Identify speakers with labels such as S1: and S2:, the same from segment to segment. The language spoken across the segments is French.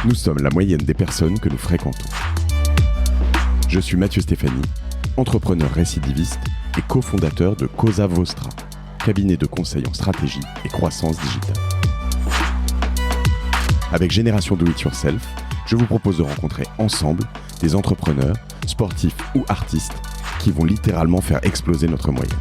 S1: Nous sommes la moyenne des personnes que nous fréquentons. Je suis Mathieu Stéphanie, entrepreneur récidiviste et cofondateur de Cosa Vostra, cabinet de conseil en stratégie et croissance digitale. Avec Génération Do It Yourself, je vous propose de rencontrer ensemble des entrepreneurs, sportifs ou artistes qui vont littéralement faire exploser notre moyenne.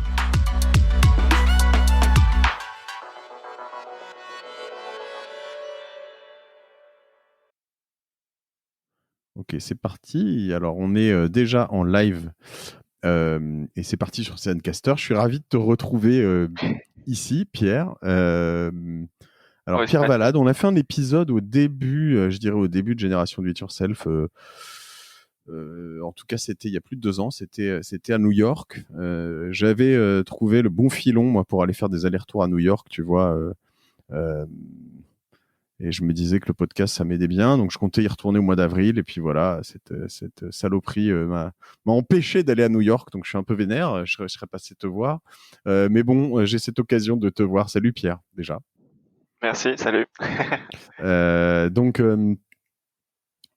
S1: Ok, c'est parti. Alors, on est déjà en live et c'est parti sur Zencaster. Je suis ravi de te retrouver ici, Pierre. Alors, Pierre Valade, on a fait un épisode au début, je dirais au début de Génération Do It Yourself. En tout cas, c'était il y a plus de 2 ans. C'était à New York. J'avais trouvé le bon filon, moi, pour aller faire des allers-retours à New York, tu vois. Et je me disais que le podcast, ça m'aidait bien. Donc, je comptais y retourner au mois d'avril. Et puis voilà, cette saloperie m'a empêché d'aller à New York. Donc, je suis un peu vénère. Je serais passé te voir. Mais bon, j'ai cette occasion de te voir. Salut Pierre, déjà.
S2: Merci, salut.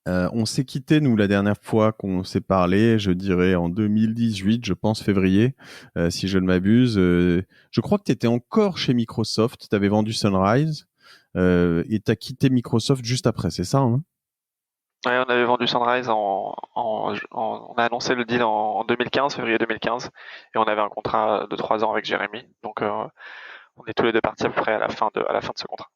S1: On s'est quitté, nous, la dernière fois qu'on s'est parlé, je dirais en 2018, je pense, février, si je ne m'abuse. Je crois que tu étais encore chez Microsoft. Tu avais vendu Sunrise. Et tu as quitté Microsoft juste après, c'est ça, hein?
S2: Ouais, on avait vendu Sunrise on a annoncé le deal en 2015, février 2015, et on avait un contrat de 3 ans avec Jérémy. Donc, on est tous les deux partis à peu près à la fin de ce contrat.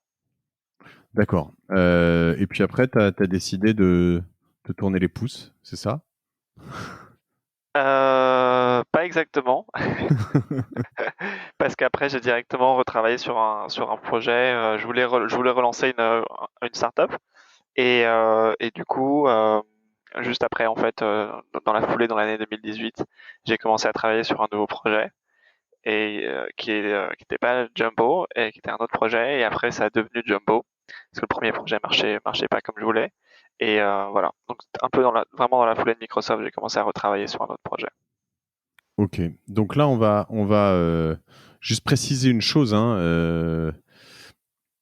S1: D'accord. Et puis après, tu as décidé de te tourner les pouces, c'est ça?
S2: Pas exactement. Parce qu'après, j'ai directement retravaillé sur un projet. Je voulais relancer une startup. Et du coup, juste après, en fait, dans la foulée, dans l'année 2018, j'ai commencé à travailler sur un nouveau projet et qui était pas Jumbo et qui était un autre projet. Et après, ça a devenu Jumbo parce que le premier projet marchait pas comme je voulais. Et voilà. Donc un peu vraiment dans la foulée de Microsoft, j'ai commencé à retravailler sur un autre projet.
S1: Ok. Donc là, on va juste préciser une chose, hein.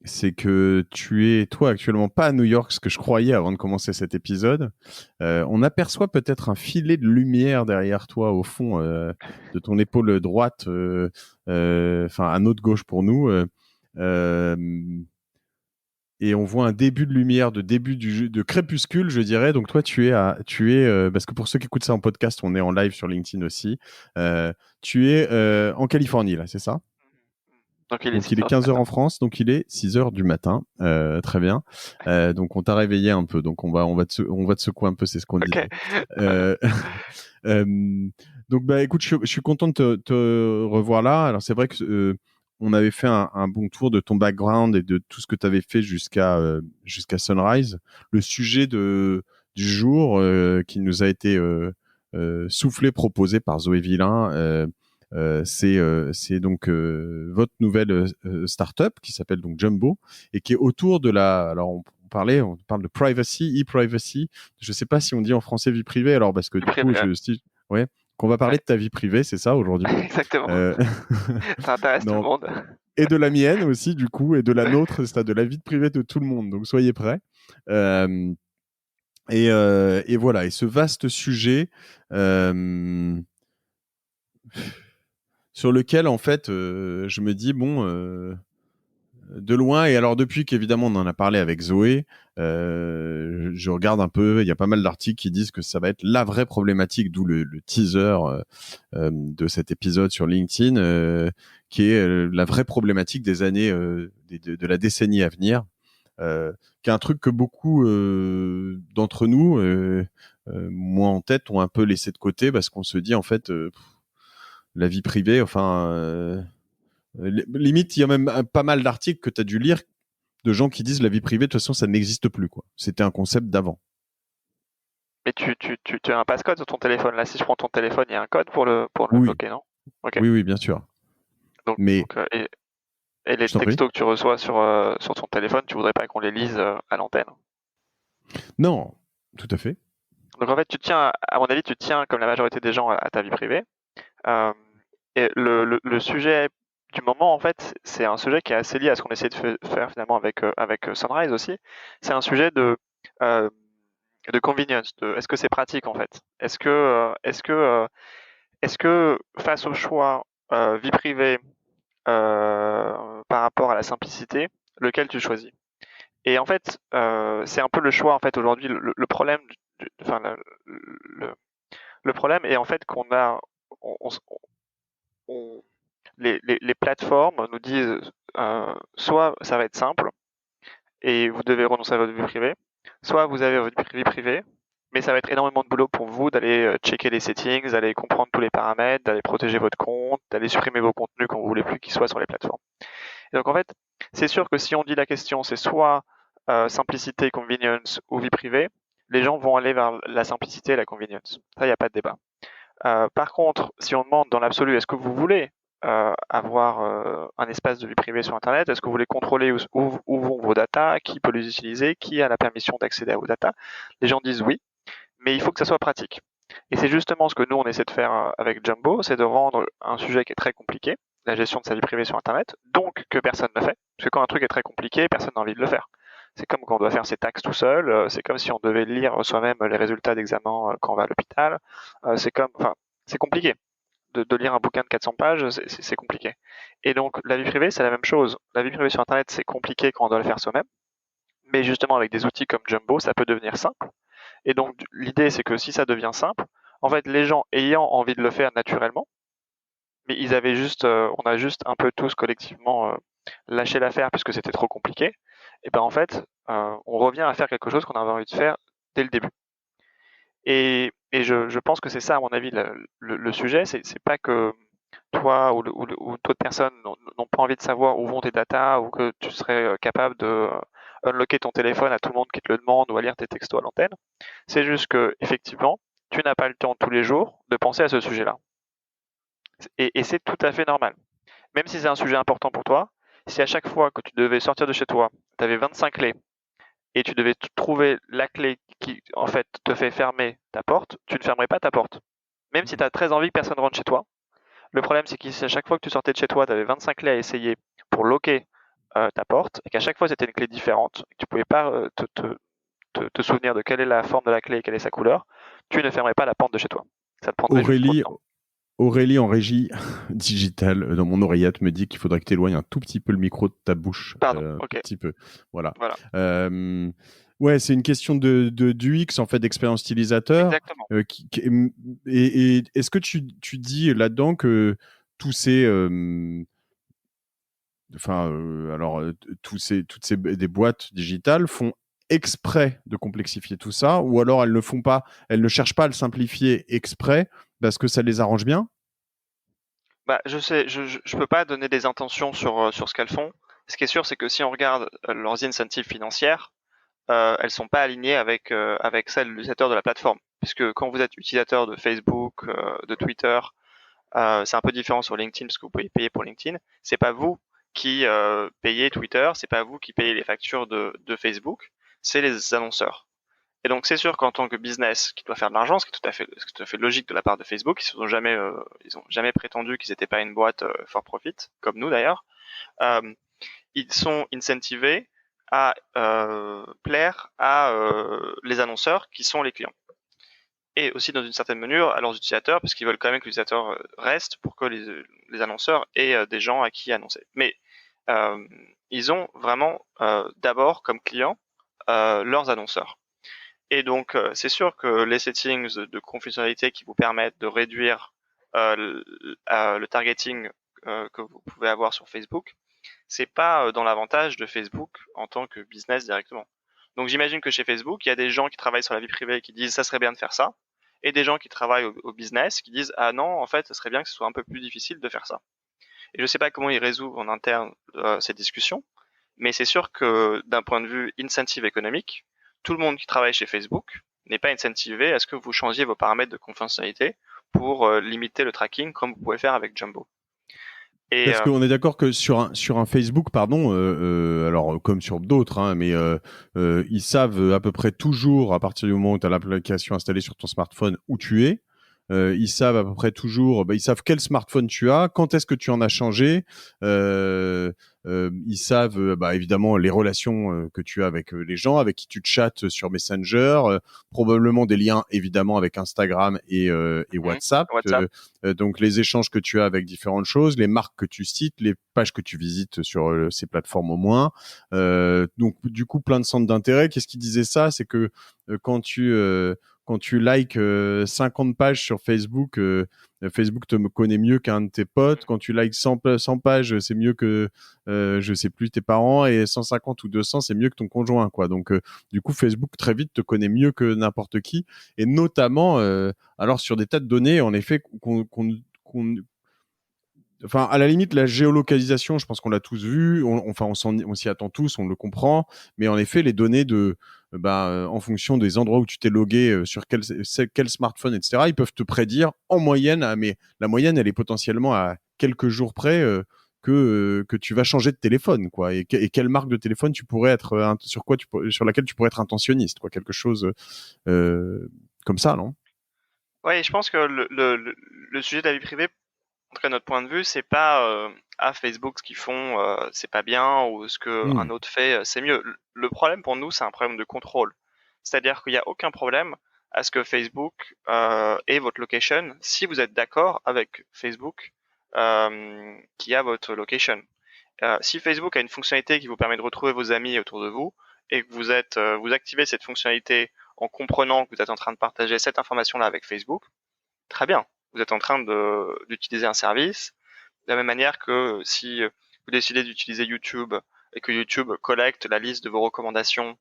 S1: C'est que tu es, toi, actuellement pas à New York, ce que je croyais avant de commencer cet épisode. On aperçoit peut-être un filet de lumière derrière toi, au fond de ton épaule droite, enfin à notre gauche pour nous. Et on voit un début de lumière, de crépuscule, je dirais. Donc toi, tu es, parce que pour ceux qui écoutent ça en podcast, on est en live sur LinkedIn aussi. Tu es en Californie, là, c'est ça?
S2: Donc il
S1: Donc il est 15h en France, donc il est 6h du matin. Très bien. Donc on t'a réveillé un peu, donc on va te secouer un peu, c'est ce qu'on disait. Donc bah écoute, je suis content de te revoir là. Alors c'est vrai que on avait fait un bon tour de ton background et de tout ce que tu avais fait jusqu'à Sunrise. Le sujet du jour qui nous a été soufflé, proposé par Zoé Villain, c'est donc votre nouvelle startup qui s'appelle donc Jumbo et qui est autour de alors on parle de privacy, e-privacy. Je sais pas si on dit en français vie privée, alors parce que du coup, qu'on va parler de ta vie privée, c'est ça aujourd'hui.
S2: Exactement. Ça intéresse tout le monde.
S1: Et de la mienne aussi, du coup, et de la nôtre, c'est de la vie privée de tout le monde. Donc soyez prêts. Et voilà. Et ce vaste sujet sur lequel, en fait, je me dis, bon, de loin, et alors depuis qu'évidemment on en a parlé avec Zoé, je regarde un peu, il y a pas mal d'articles qui disent que ça va être la vraie problématique, d'où le teaser de cet épisode sur LinkedIn, qui est la vraie problématique des années, de la décennie à venir, qui est un truc que beaucoup d'entre nous, moi en tête, ont un peu laissé de côté parce qu'on se dit en fait, la vie privée, enfin... limite, il y a même pas mal d'articles que tu as dû lire de gens qui disent la vie privée, de toute façon, ça n'existe plus, quoi. C'était un concept d'avant.
S2: Mais tu as un passcode sur ton téléphone. Là, si je prends ton téléphone, il y a un code pour le
S1: Oui.
S2: bloquer, non? Okay.
S1: Oui, bien sûr.
S2: Donc, et les textos que tu reçois sur ton téléphone, tu voudrais pas qu'on les lise à l'antenne?
S1: Non, tout à fait.
S2: Donc en fait, à mon avis, tu tiens, comme la majorité des gens, à ta vie privée. Et le sujet du moment, en fait, c'est un sujet qui est assez lié à ce qu'on essaie de faire finalement avec Sunrise aussi. C'est un sujet euh, de convenience, est-ce que c'est pratique en fait? Est-ce que face au choix vie privée par rapport à la simplicité, lequel tu choisis? Et en fait, c'est un peu le choix en fait aujourd'hui. Le problème, enfin le, le problème est en fait qu'on a, on, on- les plateformes nous disent soit ça va être simple et vous devez renoncer à votre vie privée, soit vous avez votre vie privée, mais ça va être énormément de boulot pour vous d'aller checker les settings, d'aller comprendre tous les paramètres, d'aller protéger votre compte, d'aller supprimer vos contenus quand vous voulez plus qu'ils soient sur les plateformes. Et donc en fait, c'est sûr que si on dit la question, c'est soit simplicité, convenience ou vie privée, les gens vont aller vers la simplicité et la convenience. Ça, il n'y a pas de débat. Par contre, si on demande dans l'absolu, est-ce que vous voulez avoir un espace de vie privée sur Internet? Est-ce que vous voulez contrôler où vont vos datas? Qui peut les utiliser? Qui a la permission d'accéder à vos datas? Les gens disent oui, mais il faut que ça soit pratique. Et c'est justement ce que nous, on essaie de faire avec Jumbo, c'est de rendre un sujet qui est très compliqué, la gestion de sa vie privée sur Internet, donc que personne ne fait. Parce que quand un truc est très compliqué, personne n'a envie de le faire. C'est comme quand on doit faire ses taxes tout seul, c'est comme si on devait lire soi-même les résultats d'examen quand on va à l'hôpital. Enfin, c'est compliqué. De lire un bouquin de 400 pages, c'est compliqué. Et donc, la vie privée, c'est la même chose. La vie privée sur Internet, c'est compliqué quand on doit le faire soi-même. Mais justement, avec des outils comme Jumbo, ça peut devenir simple. Et donc, l'idée, c'est que si ça devient simple, en fait, les gens ayant envie de le faire naturellement, mais on a juste un peu tous collectivement lâché l'affaire puisque c'était trop compliqué, et ben en fait, on revient à faire quelque chose qu'on avait envie de faire dès le début. Et je pense que c'est ça, à mon avis, le sujet, c'est pas que toi ou d'autres personnes n'ont pas envie de savoir où vont tes datas ou que tu serais capable de unlocker ton téléphone à tout le monde qui te le demande ou à lire tes textos à l'antenne. C'est juste que, effectivement, tu n'as pas le temps tous les jours de penser à ce sujet-là. Et c'est tout à fait normal. Même si c'est un sujet important pour toi, si à chaque fois que tu devais sortir de chez toi, tu avais 25 clés et tu devais trouver la clé qui, en fait, te fait fermer ta porte, tu ne fermerais pas ta porte. Même si tu as très envie que personne rentre chez toi. Le problème, c'est que si à chaque fois que tu sortais de chez toi, tu avais 25 clés à essayer pour loquer ta porte, et qu'à chaque fois c'était une clé différente, et que tu pouvais pas te souvenir de quelle est la forme de la clé et quelle est sa couleur, tu ne fermerais pas la porte de chez toi. Ça te prendrait juste trop de
S1: Aurélie,
S2: temps.
S1: Aurélie en régie digitale dans mon oreillette me dit qu'il faudrait que tu éloignes un tout petit peu le micro de ta bouche.
S2: Pardon,
S1: Un tout
S2: ok.
S1: petit peu. Voilà.
S2: Voilà,
S1: Ouais, c'est une question d'UX, en fait, d'expérience utilisateur.
S2: exactement.
S1: Et est-ce que tu dis là-dedans que tous ces. Toutes ces des boîtes digitales font exprès de complexifier tout ça, ou alors elles ne font pas, elles ne cherchent pas à le simplifier exprès parce que ça les arrange bien?
S2: Bah, je sais, je peux pas donner des intentions sur ce qu'elles font. Ce qui est sûr, c'est que si on regarde leurs incentives financières, elles sont pas alignées avec celles de l'utilisateur de la plateforme. Puisque quand vous êtes utilisateur de Facebook, de Twitter, c'est un peu différent sur LinkedIn parce que vous pouvez payer pour LinkedIn. C'est pas vous qui payez Twitter, c'est pas vous qui payez les factures de Facebook, c'est les annonceurs. Et donc c'est sûr qu'en tant que business qui doit faire de l'argent, ce qui est tout à fait logique de la part de Facebook, ils ont jamais prétendu qu'ils n'étaient pas une boîte for profit, comme nous d'ailleurs. Euh, Ils sont incentivés à plaire à les annonceurs qui sont les clients. Et aussi dans une certaine mesure à leurs utilisateurs, parce qu'ils veulent quand même que l'utilisateur reste pour que les annonceurs aient des gens à qui annoncer. Mais euh, ils ont vraiment d'abord comme clients leurs annonceurs. Et donc, c'est sûr que les settings de confidentialité qui vous permettent de réduire le targeting que vous pouvez avoir sur Facebook, c'est pas dans l'avantage de Facebook en tant que business directement. Donc, j'imagine que chez Facebook, il y a des gens qui travaillent sur la vie privée qui disent ça serait bien de faire ça, et des gens qui travaillent au business qui disent ah non, en fait, ça serait bien que ce soit un peu plus difficile de faire ça. Et je sais pas comment ils résolvent en interne ces discussions, mais c'est sûr que d'un point de vue incentive économique, tout le monde qui travaille chez Facebook n'est pas incentivé à ce que vous changiez vos paramètres de confidentialité pour limiter le tracking comme vous pouvez faire avec Jumbo. Et
S1: Parce qu'on est d'accord que sur un Facebook, pardon, alors comme sur d'autres, hein, mais ils savent à peu près toujours, à partir du moment où tu as l'application installée sur ton smartphone, où tu es. ils savent à peu près toujours, ils savent quel smartphone tu as, quand est-ce que tu en as changé, ils savent évidemment les relations que tu as avec les gens, avec qui tu chattes sur Messenger, probablement des liens évidemment avec Instagram et WhatsApp,
S2: WhatsApp.
S1: donc les échanges que tu as avec différentes choses, les marques que tu cites, les pages que tu visites sur ces plateformes au moins. Donc du coup plein de centres d'intérêt. Qu'est-ce qui disait ça? C'est que quand tu likes 50 pages sur Facebook, Facebook te connaît mieux qu'un de tes potes. Quand tu likes 100 pages, c'est mieux que, je sais plus, tes parents. Et 150 ou 200, c'est mieux que ton conjoint, quoi. Donc, du coup, Facebook, très vite, te connaît mieux que n'importe qui. Et notamment, alors sur des tas de données, en effet, enfin, à la limite, la géolocalisation, je pense qu'on l'a tous vu. On s'y attend tous, on le comprend. Mais en effet, les données en fonction des endroits où tu t'es logué, sur quel smartphone, etc., ils peuvent te prédire en moyenne. Mais la moyenne, elle est potentiellement à quelques jours près que tu vas changer de téléphone, quoi. Et quelle marque de téléphone tu pourrais être sur laquelle tu pourrais être intentionniste, quoi. Quelque chose comme ça, non?
S2: Ouais, je pense que le sujet de la vie privée, en tout cas notre point de vue, c'est pas Facebook ce qu'ils font, c'est pas bien ou ce que un
S1: Hmm.
S2: autre fait, c'est mieux. Le problème pour nous, c'est un problème de contrôle. C'est-à-dire qu'il n'y a aucun problème à ce que Facebook ait votre location si vous êtes d'accord avec Facebook qui a votre location. Si Facebook a une fonctionnalité qui vous permet de retrouver vos amis autour de vous et que vous activez cette fonctionnalité en comprenant que vous êtes en train de partager cette information-là avec Facebook, très bien. Vous êtes en train d'utiliser un service de la même manière que si vous décidez d'utiliser YouTube et que YouTube collecte la liste de vos recommandations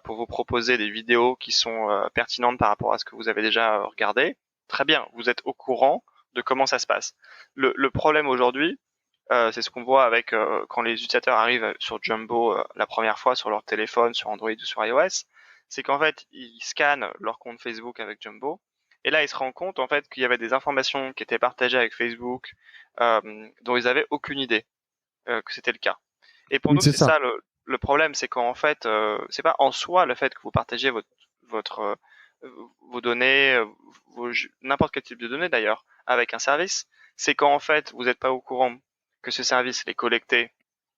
S2: pour vous proposer des vidéos qui sont pertinentes par rapport à ce que vous avez déjà regardé, très bien, vous êtes au courant de comment ça se passe. Le problème aujourd'hui, c'est ce qu'on voit avec quand les utilisateurs arrivent sur Jumbo la première fois sur leur téléphone, sur Android ou sur iOS, c'est qu'en fait ils scannent leur compte Facebook avec Jumbo et là ils se rendent compte en fait qu'il y avait des informations qui étaient partagées avec Facebook dont ils avaient aucune idée que c'était le cas. Et pour
S1: Oui,
S2: nous
S1: c'est
S2: c'est
S1: ça.
S2: ça le problème, c'est qu'en fait c'est pas en soi le fait que vous partagez votre vos données, n'importe quel type de données d'ailleurs avec un service, c'est quand en fait vous n'êtes pas au courant que ce service les collectait,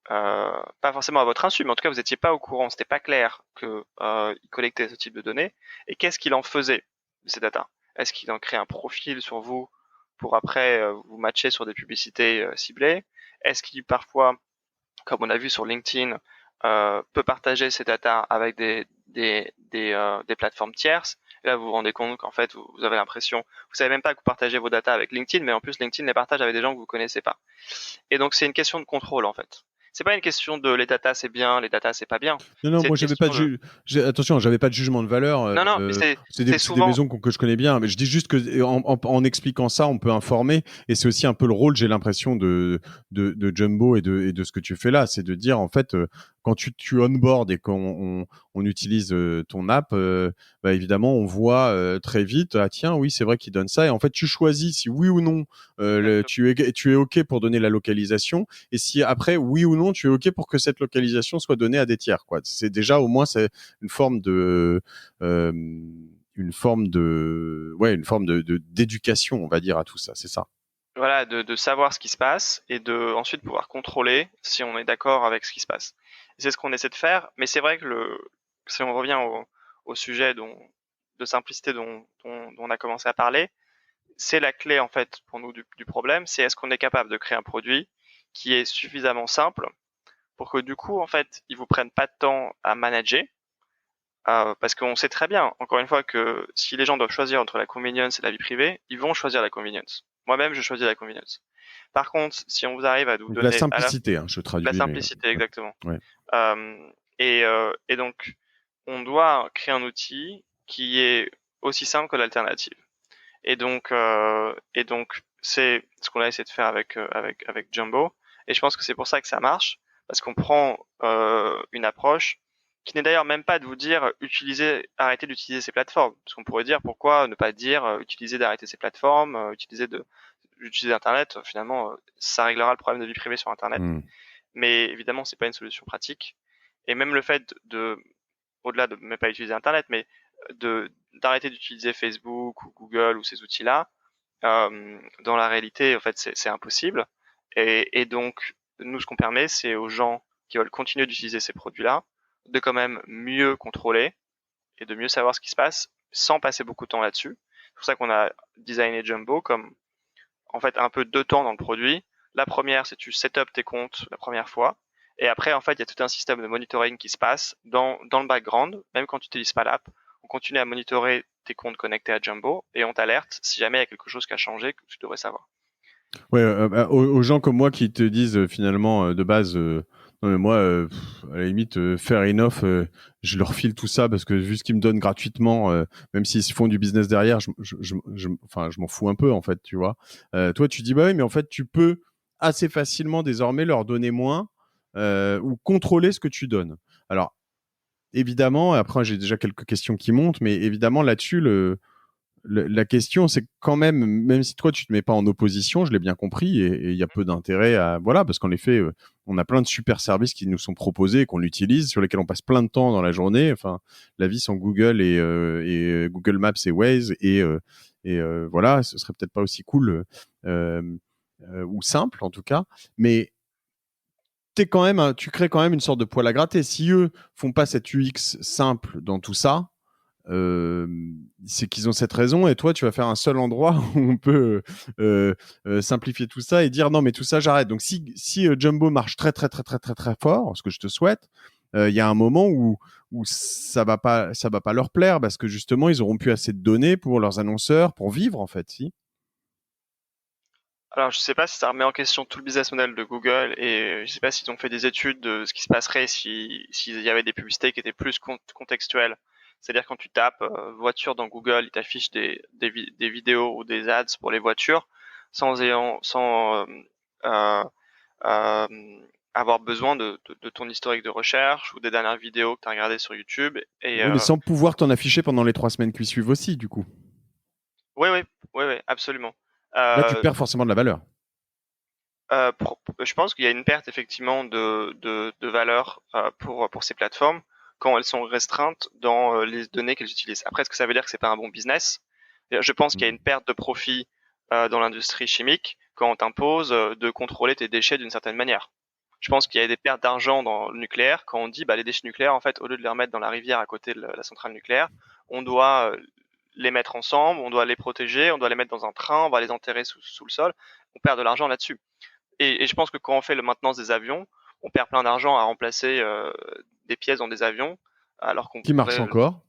S2: pas forcément à votre insu, mais en tout cas vous n'étiez pas au courant, c'était pas clair que il collectait ce type de données. Et qu'est-ce qu'il en faisait de ces data? Est-ce qu'il en crée un profil sur vous pour après vous matcher sur des publicités ciblées? Est-ce qu'il parfois, comme on a vu sur LinkedIn, peut partager ces data avec des plateformes tierces? Et là, vous vous rendez compte qu'en fait, vous avez l'impression, vous savez même pas que vous partagez vos data avec LinkedIn, mais en plus LinkedIn les partage avec des gens que vous connaissez pas. Et donc c'est une question de contrôle en fait. C'est pas une question de les data c'est bien, les data c'est pas bien.
S1: Non, non,
S2: C'est
S1: moi
S2: une
S1: j'avais pas
S2: question de
S1: attention, j'avais pas de jugement de valeur.
S2: non non, mais c'est
S1: C'est des
S2: souvent
S1: maisons que je connais bien, mais je dis juste que en expliquant ça, on peut informer, et c'est aussi un peu le rôle, j'ai l'impression de Jumbo et de ce que tu fais là, c'est de dire en fait quand tu onboard et on utilise ton app, évidemment on voit très vite, ah tiens oui c'est vrai qu'il donne ça, et en fait tu choisis si oui ou non
S2: exactement.
S1: tu es ok pour donner la localisation, et si après oui ou non tu es ok pour que cette localisation soit donnée à des tiers, quoi. C'est déjà au moins c'est une forme de euh, une forme d'éducation, on va dire, à tout ça, c'est ça.
S2: Voilà, de savoir ce qui se passe et de ensuite pouvoir contrôler si on est d'accord avec ce qui se passe. Et c'est ce qu'on essaie de faire, mais c'est vrai que si on revient au sujet de simplicité dont on a commencé à parler, c'est la clé en fait pour nous du problème, c'est est-ce qu'on est capable de créer un produit qui est suffisamment simple pour que du coup en fait ils vous prennent pas de temps à manager. Parce qu'on sait très bien, encore une fois, que si les gens doivent choisir entre la convenience et la vie privée, ils vont choisir la convenience. Moi-même, je choisis la convenience. Par contre, si on vous arrive à nous
S1: Donc la
S2: donner à
S1: simplicité, hein, je
S2: la
S1: traduis, mais
S2: simplicité exactement,
S1: ouais.
S2: euh, et donc on doit créer un outil qui est aussi simple que l'alternative. Et donc c'est ce qu'on a essayé de faire avec Jumbo. Et je pense que c'est pour ça que ça marche, parce qu'on prend une approche qui n'est d'ailleurs même pas de vous dire arrêtez d'utiliser ces plateformes, parce qu'on pourrait dire pourquoi ne pas dire utiliser d'arrêter ces plateformes, utiliser Internet. Finalement, ça réglera le problème de vie privée sur Internet.
S1: Hmm.
S2: Mais évidemment, c'est pas une solution pratique. Et même le fait au-delà de ne pas utiliser Internet, mais de d'arrêter d'utiliser Facebook ou Google ou ces outils-là, Dans la réalité, en fait, c'est impossible. Et donc, nous, ce qu'on permet, c'est aux gens qui veulent continuer d'utiliser ces produits-là de quand même mieux contrôler et de mieux savoir ce qui se passe sans passer beaucoup de temps là-dessus. C'est pour ça qu'on a designé Jumbo comme en fait un peu deux temps dans le produit. La première, c'est tu set up tes comptes la première fois. Et après, en fait, il y a tout un système de monitoring qui se passe dans le background, même quand tu n'utilises pas l'app. On continue à monitorer tes comptes connectés à Jumbo et on t'alerte si jamais il y a quelque chose qui a changé que tu devrais savoir.
S1: Ouais, aux gens comme moi qui te disent finalement de base, non mais moi, à la limite, fair enough, je leur file tout ça parce que vu ce qu'ils me donnent gratuitement, même s'ils se font du business derrière, enfin, je m'en fous un peu en fait, tu vois. Toi, tu dis bah oui, mais en fait, tu peux assez facilement désormais leur donner moins ou contrôler ce que tu donnes. Alors évidemment, après j'ai déjà quelques questions qui montent, mais évidemment là-dessus la question, c'est quand même si toi tu te mets pas en opposition, je l'ai bien compris, et il y a peu d'intérêt à, voilà, parce qu'en effet, on a plein de super services qui nous sont proposés, qu'on utilise, sur lesquels on passe plein de temps dans la journée. Enfin, la vie sans Google et Google Maps et Waze voilà, ce serait peut-être pas aussi cool ou simple en tout cas, mais tu crées quand même une sorte de poil à gratter. Si eux font pas cette UX simple dans tout ça, euh, c'est qu'ils ont cette raison, et toi tu vas faire un seul endroit où on peut simplifier tout ça et dire non mais tout ça j'arrête. Donc si Jumbo marche très très très très très très fort, ce que je te souhaite, il y a un moment où ça va pas leur plaire parce que justement ils auront plus assez de données pour leurs annonceurs pour vivre en fait. Si
S2: Alors, je sais pas si ça remet en question tout le business model de Google et je sais pas s'ils ont fait des études de ce qui se passerait si s'il y avait des publicités qui étaient plus contextuelles. C'est-à-dire quand tu tapes voiture dans Google, il t'affiche des vidéos ou des ads pour les voitures sans euh, euh, avoir besoin de ton historique de recherche ou des dernières vidéos que tu as regardées sur YouTube. Et
S1: oui, mais sans pouvoir t'en afficher pendant les 3 semaines qui suivent aussi, du coup.
S2: oui, oui, oui, oui, absolument.
S1: Là, tu
S2: Euh,
S1: perds forcément de la valeur.
S2: Je pense qu'il y a une perte effectivement de valeur pour ces plateformes quand elles sont restreintes dans les données qu'elles utilisent. Après, est-ce que ça veut dire que c'est pas un bon business? Je pense qu'il y a une perte de profit dans l'industrie chimique quand on t'impose de contrôler tes déchets d'une certaine manière. Je pense qu'il y a des pertes d'argent dans le nucléaire quand on dit bah les déchets nucléaires en fait au lieu de les remettre dans la rivière à côté de la centrale nucléaire, on doit les mettre ensemble, on doit les protéger, on doit les mettre dans un train, on va les enterrer sous le sol. On perd de l'argent là-dessus. Et je pense que quand on fait la maintenance des avions, on perd plein d'argent à remplacer des pièces dans des avions, alors qu'on
S1: Qui marche
S2: pourrait,
S1: encore.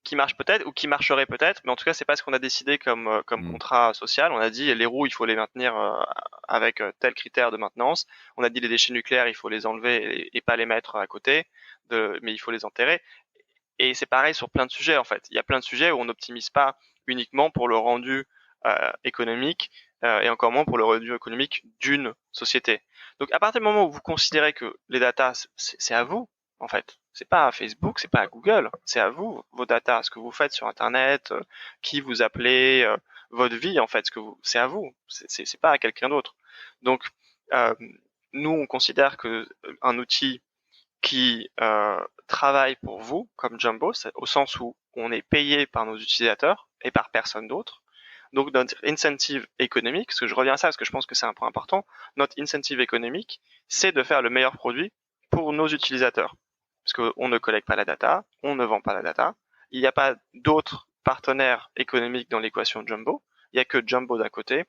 S2: qui marche peut-être ou qui marcherait peut-être, mais en tout cas c'est pas ce qu'on a décidé comme
S1: Mm.
S2: contrat social. On a dit les roues il faut les maintenir avec tel critère de maintenance. On a dit les déchets nucléaires il faut les enlever et pas les mettre à côté, mais il faut les enterrer. Et c'est pareil sur plein de sujets en fait. Il y a plein de sujets où on n'optimise pas uniquement pour le rendu économique et encore moins pour le rendu économique d'une société. Donc à partir du moment où vous considérez que les datas c'est à vous en fait, c'est pas à Facebook, c'est pas à Google, c'est à vous vos datas, ce que vous faites sur Internet, qui vous appelez, votre vie en fait, c'est à vous, c'est pas à quelqu'un d'autre. Donc euh, nous on considère que un outil qui travaille pour vous, comme Jumbo, au sens où on est payé par nos utilisateurs et par personne d'autre. Donc notre incentive économique, parce que je reviens à ça parce que je pense que c'est un point important, notre incentive économique, c'est de faire le meilleur produit pour nos utilisateurs. Parce qu'on ne collecte pas la data, on ne vend pas la data, il n'y a pas d'autres partenaires économiques dans l'équation Jumbo, il n'y a que Jumbo d'un côté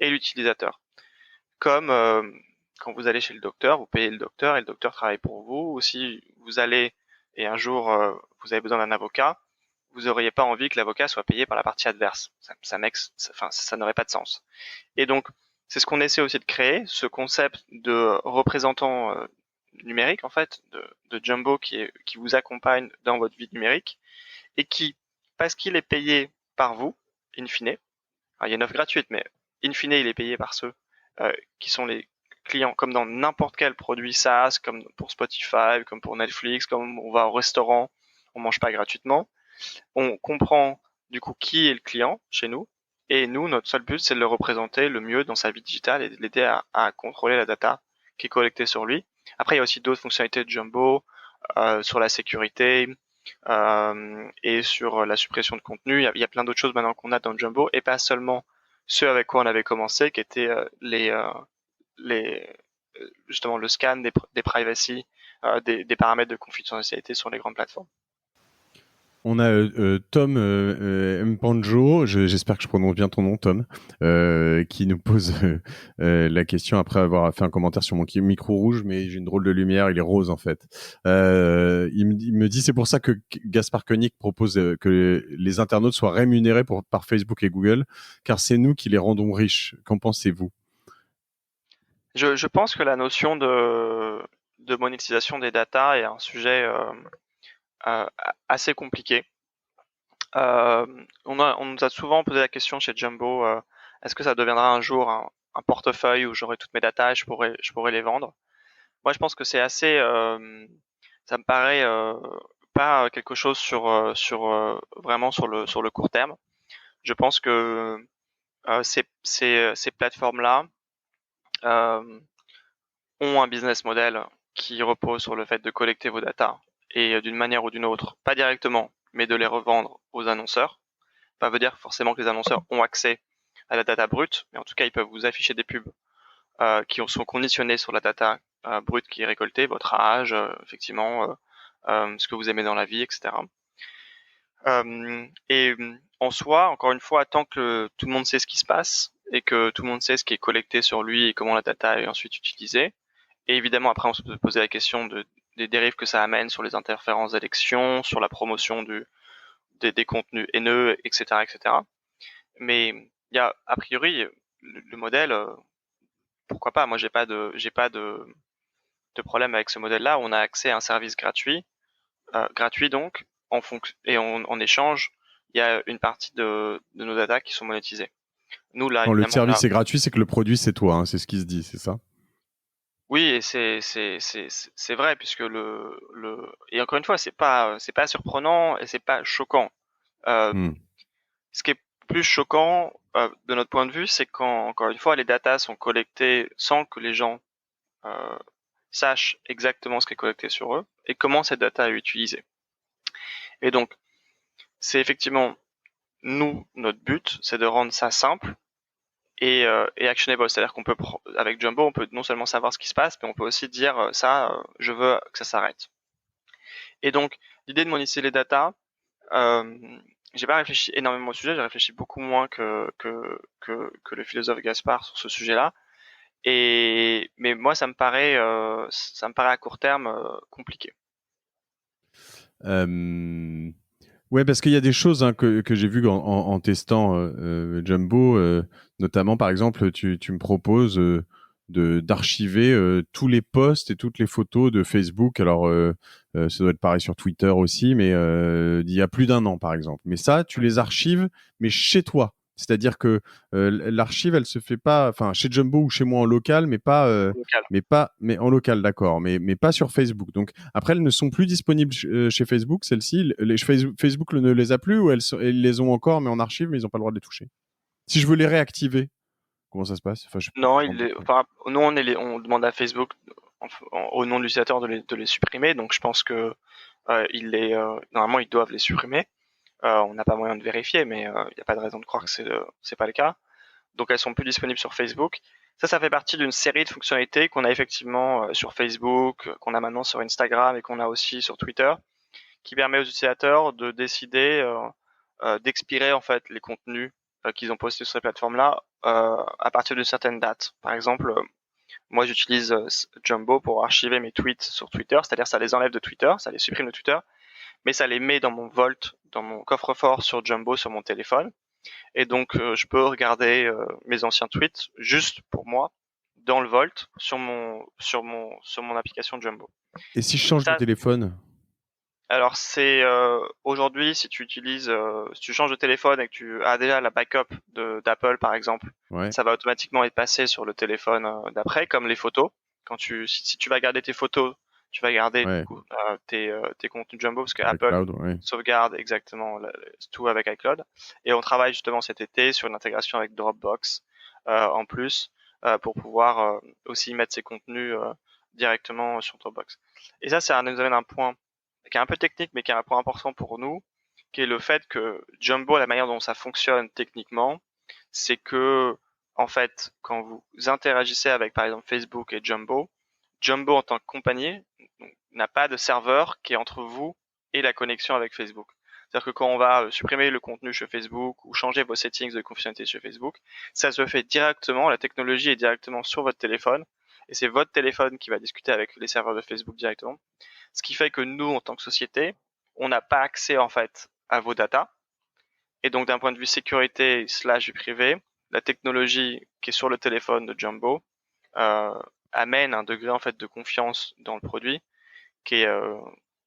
S2: et l'utilisateur. Comme quand vous allez chez le docteur, vous payez le docteur et le docteur travaille pour vous. Ou si vous allez et un jour vous avez besoin d'un avocat, vous n'auriez pas envie que l'avocat soit payé par la partie adverse. Ça n'aurait pas de sens. Et donc, c'est ce qu'on essaie aussi de créer, ce concept de représentant numérique en fait, de Jumbo qui vous accompagne dans votre vie numérique et qui, parce qu'il est payé par vous, in fine, alors, il y a une offre gratuite, mais in fine, il est payé par ceux qui sont les clients, comme dans n'importe quel produit SaaS, comme pour Spotify, comme pour Netflix, comme on va au restaurant, on mange pas gratuitement. On comprend du coup qui est le client chez nous, et nous, notre seul but, c'est de le représenter le mieux dans sa vie digitale et de l'aider à contrôler la data qui est collectée sur lui. Après, il y a aussi d'autres fonctionnalités de Jumbo sur la sécurité et sur la suppression de contenu. Il y a plein d'autres choses maintenant qu'on a dans Jumbo, et pas seulement ce avec quoi on avait commencé, qui était justement le scan des privacy, des paramètres de confidentialité sur les grandes plateformes.
S1: On a Tom Mpanjo, j'espère que je prononce bien ton nom, Tom, qui nous pose la question après avoir fait un commentaire sur mon micro rouge, mais j'ai une drôle de lumière, il est rose en fait. Il me dit, c'est pour ça que Gaspard Koenig propose que les internautes soient rémunérés par Facebook et Google, car c'est nous qui les rendons riches. Qu'en pensez-vous ?
S2: Je pense que la notion de monétisation des data est un sujet assez compliqué. On nous a souvent posé la question chez Jumbo, est-ce que ça deviendra un jour un portefeuille où j'aurai toutes mes datas et je pourrais les vendre? Moi, je pense que c'est assez, ça me paraît pas quelque chose vraiment sur le court terme. Je pense que ces plateformes-là ont un business model qui repose sur le fait de collecter vos datas et d'une manière ou d'une autre, pas directement, mais de les revendre aux annonceurs. Ça veut dire forcément que les annonceurs ont accès à la data brute, mais en tout cas, ils peuvent vous afficher des pubs qui sont conditionnés sur la data brute qui est récoltée, votre âge, effectivement, ce que vous aimez dans la vie, etc. Et en soi, encore une fois, tant que tout le monde sait ce qui se passe et que tout le monde sait ce qui est collecté sur lui et comment la data est ensuite utilisée, et évidemment après on se peut poser la question des dérives que ça amène sur les interférences d'élections, sur la promotion des contenus haineux, etc., etc. Mais il y a a priori le modèle, pourquoi pas? Moi j'ai pas de problème avec ce modèle-là. On a accès à un service gratuit donc et en échange il y a une partie de nos data qui sont monétisées. Nous là
S1: Quand le
S2: évidemment
S1: service est gratuit, c'est que le produit c'est toi, hein, c'est ce qui se dit, c'est ça ?
S2: oui, et c'est vrai puisque et encore une fois c'est pas surprenant et c'est pas choquant. Euh,
S1: Hmm.
S2: Ce qui est plus choquant de notre point de vue, c'est quand encore une fois les datas sont collectées sans que les gens sachent exactement ce qui est collecté sur eux et comment cette data est utilisée. Et donc c'est effectivement notre but, c'est de rendre ça simple et actionable. C'est-à-dire qu'on peut, avec Jumbo, on peut non seulement savoir ce qui se passe, mais on peut aussi dire je veux que ça s'arrête. Et donc, l'idée de monétiser les data, euh, j'ai pas réfléchi énormément au sujet, j'ai réfléchi beaucoup moins que le philosophe Gaspard sur ce sujet-là. Mais moi, ça me paraît à court terme compliqué.
S1: Ouais, parce qu'il y a des choses hein, que j'ai vues en testant Jumbo, notamment par exemple, tu me proposes d'archiver tous les posts et toutes les photos de Facebook. Alors, ça doit être pareil sur Twitter aussi, mais d'il y a plus d'un an par exemple. Mais ça, tu les archives, mais chez toi. C'est-à-dire que l'archive, elle se fait pas, enfin chez Jumbo ou chez moi en local,
S2: Local.
S1: mais en local, d'accord, mais pas sur Facebook. Donc après, elles ne sont plus disponibles chez Facebook, celles-ci. Facebook ne les a plus ou elles les ont encore, mais en archive, mais ils n'ont pas le droit de les toucher. Si je veux les réactiver, comment ça se passe? Enfin,
S2: Non, nous on demande à Facebook au nom de l'utilisateur de les supprimer. Donc je pense que normalement ils doivent les supprimer. On n'a pas moyen de vérifier, mais il n'y a pas de raison de croire que c'est pas le cas. Donc elles sont plus disponibles sur Facebook. Ça fait partie d'une série de fonctionnalités qu'on a effectivement sur Facebook, qu'on a maintenant sur Instagram et qu'on a aussi sur Twitter, qui permet aux utilisateurs de décider d'expirer en fait les contenus qu'ils ont postés sur ces plateformes-là à partir d'une certaine date. Par exemple, moi j'utilise Jumbo pour archiver mes tweets sur Twitter, c'est-à-dire ça les enlève de Twitter, ça les supprime de Twitter, mais ça les met dans mon Vault, dans mon coffre-fort sur Jumbo sur mon téléphone. Et donc je peux regarder mes anciens tweets juste pour moi dans le Vault sur mon application Jumbo.
S1: Et si je change de
S2: Ça,
S1: téléphone?
S2: alors c'est aujourd'hui si tu changes de téléphone et que tu as déjà la backup d'Apple par exemple,
S1: Ouais.
S2: ça va automatiquement être passé sur le téléphone d'après, comme les photos. Si tu vas garder tes photos, tu vas garder du
S1: Ouais.
S2: coup tes contenus Jumbo parce que Apple
S1: iCloud, ouais.
S2: sauvegarde exactement tout avec iCloud. Et on travaille justement cet été sur une intégration avec Dropbox en plus pour pouvoir aussi mettre ces contenus directement sur Dropbox. Et ça nous amène à un point qui est un peu technique, mais qui est un point important pour nous, qui est le fait que Jumbo, la manière dont ça fonctionne techniquement, c'est que, en fait, quand vous interagissez avec, par exemple, Facebook et Jumbo, Jumbo en tant que compagnie n'a pas de serveur qui est entre vous et la connexion avec Facebook. C'est-à-dire que quand on va supprimer le contenu chez Facebook ou changer vos settings de confidentialité chez Facebook, ça se fait directement, la technologie est directement sur votre téléphone et c'est votre téléphone qui va discuter avec les serveurs de Facebook directement. Ce qui fait que nous, en tant que société, on n'a pas accès en fait à vos datas. Et donc d'un point de vue sécurité / vie privée, la technologie qui est sur le téléphone de Jumbo amène un degré en fait de confiance dans le produit qui est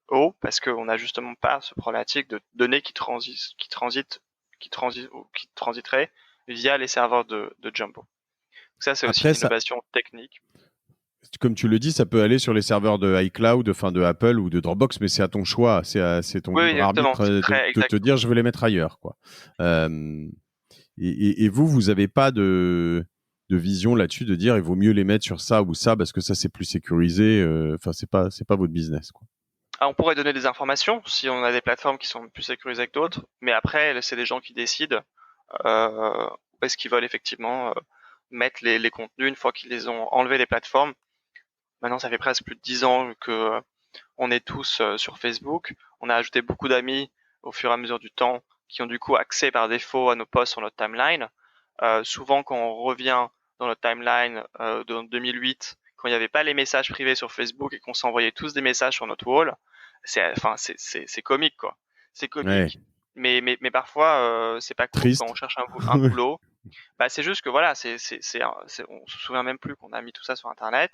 S2: haut parce qu'on n'a justement pas ce problématique de données qui transiteraient via les serveurs de Jumbo. Donc ça, c'est aussi
S1: Après,
S2: une innovation technique.
S1: comme tu le dis, ça peut aller sur les serveurs de iCloud, enfin de Apple ou de Dropbox, mais c'est à ton choix, c'est ton libre arbitre de te dire je veux les mettre ailleurs, quoi. Et vous avez pas de vision là-dessus de dire il vaut mieux les mettre sur ça ou ça parce que ça c'est plus sécurisé. Enfin, c'est pas votre business, quoi.
S2: On pourrait donner des informations si on a des plateformes qui sont plus sécurisées que d'autres, mais après, c'est les gens qui décident où est-ce qu'ils veulent effectivement mettre les contenus une fois qu'ils les ont enlevés des plateformes. Maintenant, ça fait presque plus de 10 ans que on est tous sur Facebook. On a ajouté beaucoup d'amis au fur et à mesure du temps qui ont du coup accès par défaut à nos posts sur notre timeline. Souvent, quand on revient dans notre timeline de 2008, quand il n'y avait pas les messages privés sur Facebook et qu'on s'envoyait tous des messages sur notre wall, c'est comique, quoi. C'est comique. Ouais. Mais parfois, c'est pas cool.
S1: Triste.
S2: Quand on cherche un boulot. Bah, c'est juste que voilà, on se souvient même plus qu'on a mis tout ça sur Internet.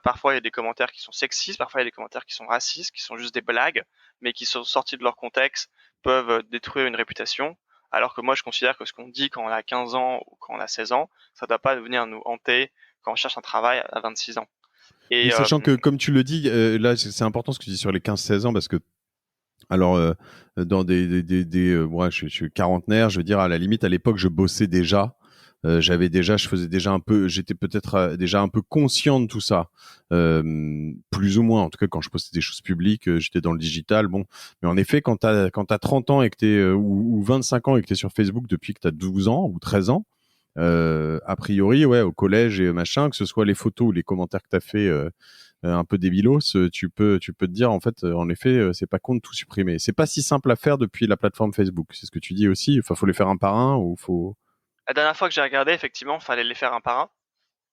S2: Parfois, il y a des commentaires qui sont sexistes, parfois il y a des commentaires qui sont racistes, qui sont juste des blagues, mais qui sont sortis de leur contexte, peuvent détruire une réputation. Alors que moi, je considère que ce qu'on dit quand on a 15 ans ou quand on a 16 ans, ça doit pas venir nous hanter quand on cherche un travail à 26 ans.
S1: Et sachant que, comme tu le dis, là, c'est important ce que tu dis sur les 15-16 ans, parce que alors, dans moi, je suis quarantenaire, je veux dire, à la limite, à l'époque, je bossais déjà. Je faisais déjà un peu, j'étais peut-être déjà un peu conscient de tout ça, plus ou moins. En tout cas, quand je postais des choses publiques, j'étais dans le digital. Bon, mais en effet, quand t'as 30 ans et que t'es ou 25 ans et que t'es sur Facebook depuis que t'as 12 ans ou 13 ans, a priori, ouais, au collège et machin, que ce soit les photos ou les commentaires que t'as fait. Un peu débilos, tu peux te dire en fait, en effet, c'est pas con de tout supprimer. C'est pas si simple à faire depuis la plateforme Facebook. C'est ce que tu dis aussi. Enfin, faut les faire un par un ou faut.
S2: La dernière fois que j'ai regardé, effectivement, fallait les faire un par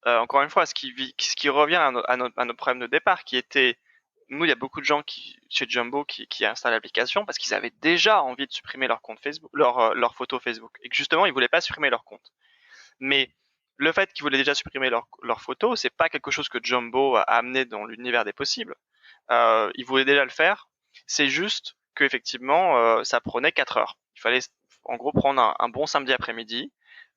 S2: un. Encore une fois, ce qui revient à notre problème de départ, qui était, nous, il y a beaucoup de gens chez Jumbo qui installent l'application parce qu'ils avaient déjà envie de supprimer leur compte Facebook, leur photo Facebook, et que justement, ils voulaient pas supprimer leur compte. Mais le fait qu'ils voulaient déjà supprimer leur photo, c'est pas quelque chose que Jumbo a amené dans l'univers des possibles. Ils voulaient déjà le faire. C'est juste que effectivement, ça prenait 4 heures. Il fallait, en gros, prendre un bon samedi après-midi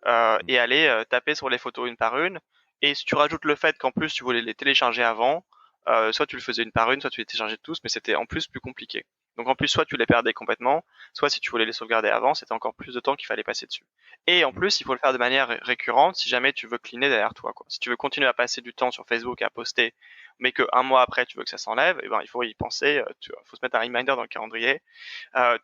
S2: et aller taper sur les photos une par une. Et si tu rajoutes le fait qu'en plus tu voulais les télécharger avant, soit tu le faisais une par une, soit tu les téléchargeais tous, mais c'était en plus plus compliqué. Donc en plus, soit tu les perdais complètement, soit si tu voulais les sauvegarder avant, c'était encore plus de temps qu'il fallait passer dessus. Et en plus, il faut le faire de manière récurrente si jamais tu veux cleaner derrière toi, quoi. Si tu veux continuer à passer du temps sur Facebook à poster, mais que un mois après tu veux que ça s'enlève, et ben il faut y penser. Faut se mettre un reminder dans le calendrier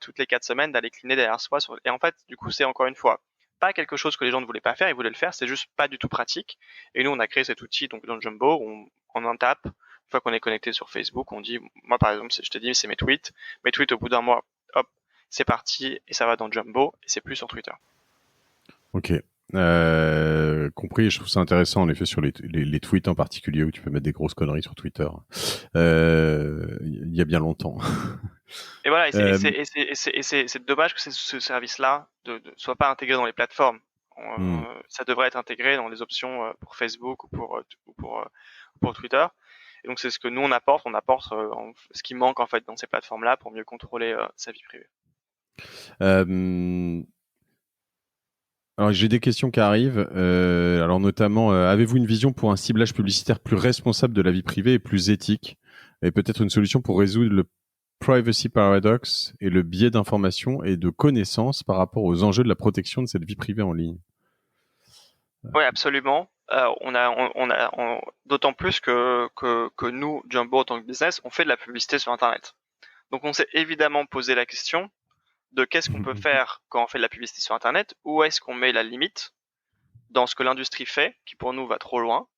S2: toutes les 4 semaines d'aller cleaner derrière soi. Et en fait, du coup, c'est encore une fois pas quelque chose que les gens ne voulaient pas faire, ils voulaient le faire, c'est juste pas du tout pratique. Et nous, on a créé cet outil donc dans Jumbo, on en tape. Une fois qu'on est connecté sur Facebook, on dit, moi par exemple, je te dis, c'est mes tweets. Mes tweets, au bout d'un mois, hop, c'est parti et ça va dans Jumbo et c'est plus sur Twitter.
S1: Ok. Compris, je trouve ça intéressant en effet sur les tweets en particulier où tu peux mettre des grosses conneries sur Twitter. Il y a bien longtemps.
S2: Et voilà, c'est dommage que ce service-là ne soit pas intégré dans les plateformes. Ça devrait être intégré dans les options pour Facebook ou pour Twitter. Et donc c'est ce que nous on apporte ce qui manque en fait dans ces plateformes-là pour mieux contrôler sa vie privée.
S1: Alors j'ai des questions qui arrivent. Alors notamment, avez-vous une vision pour un ciblage publicitaire plus responsable de la vie privée et plus éthique, et peut-être une solution pour résoudre le privacy paradox et le biais d'information et de connaissances par rapport aux enjeux de la protection de cette vie privée en ligne?
S2: Oui, absolument. D'autant plus que nous, Jumbo, en tant que business, on fait de la publicité sur Internet. Donc on s'est évidemment posé la question de qu'est-ce qu'on peut faire quand on fait de la publicité sur Internet, où est-ce qu'on met la limite dans ce que l'industrie fait, qui pour nous va trop loin,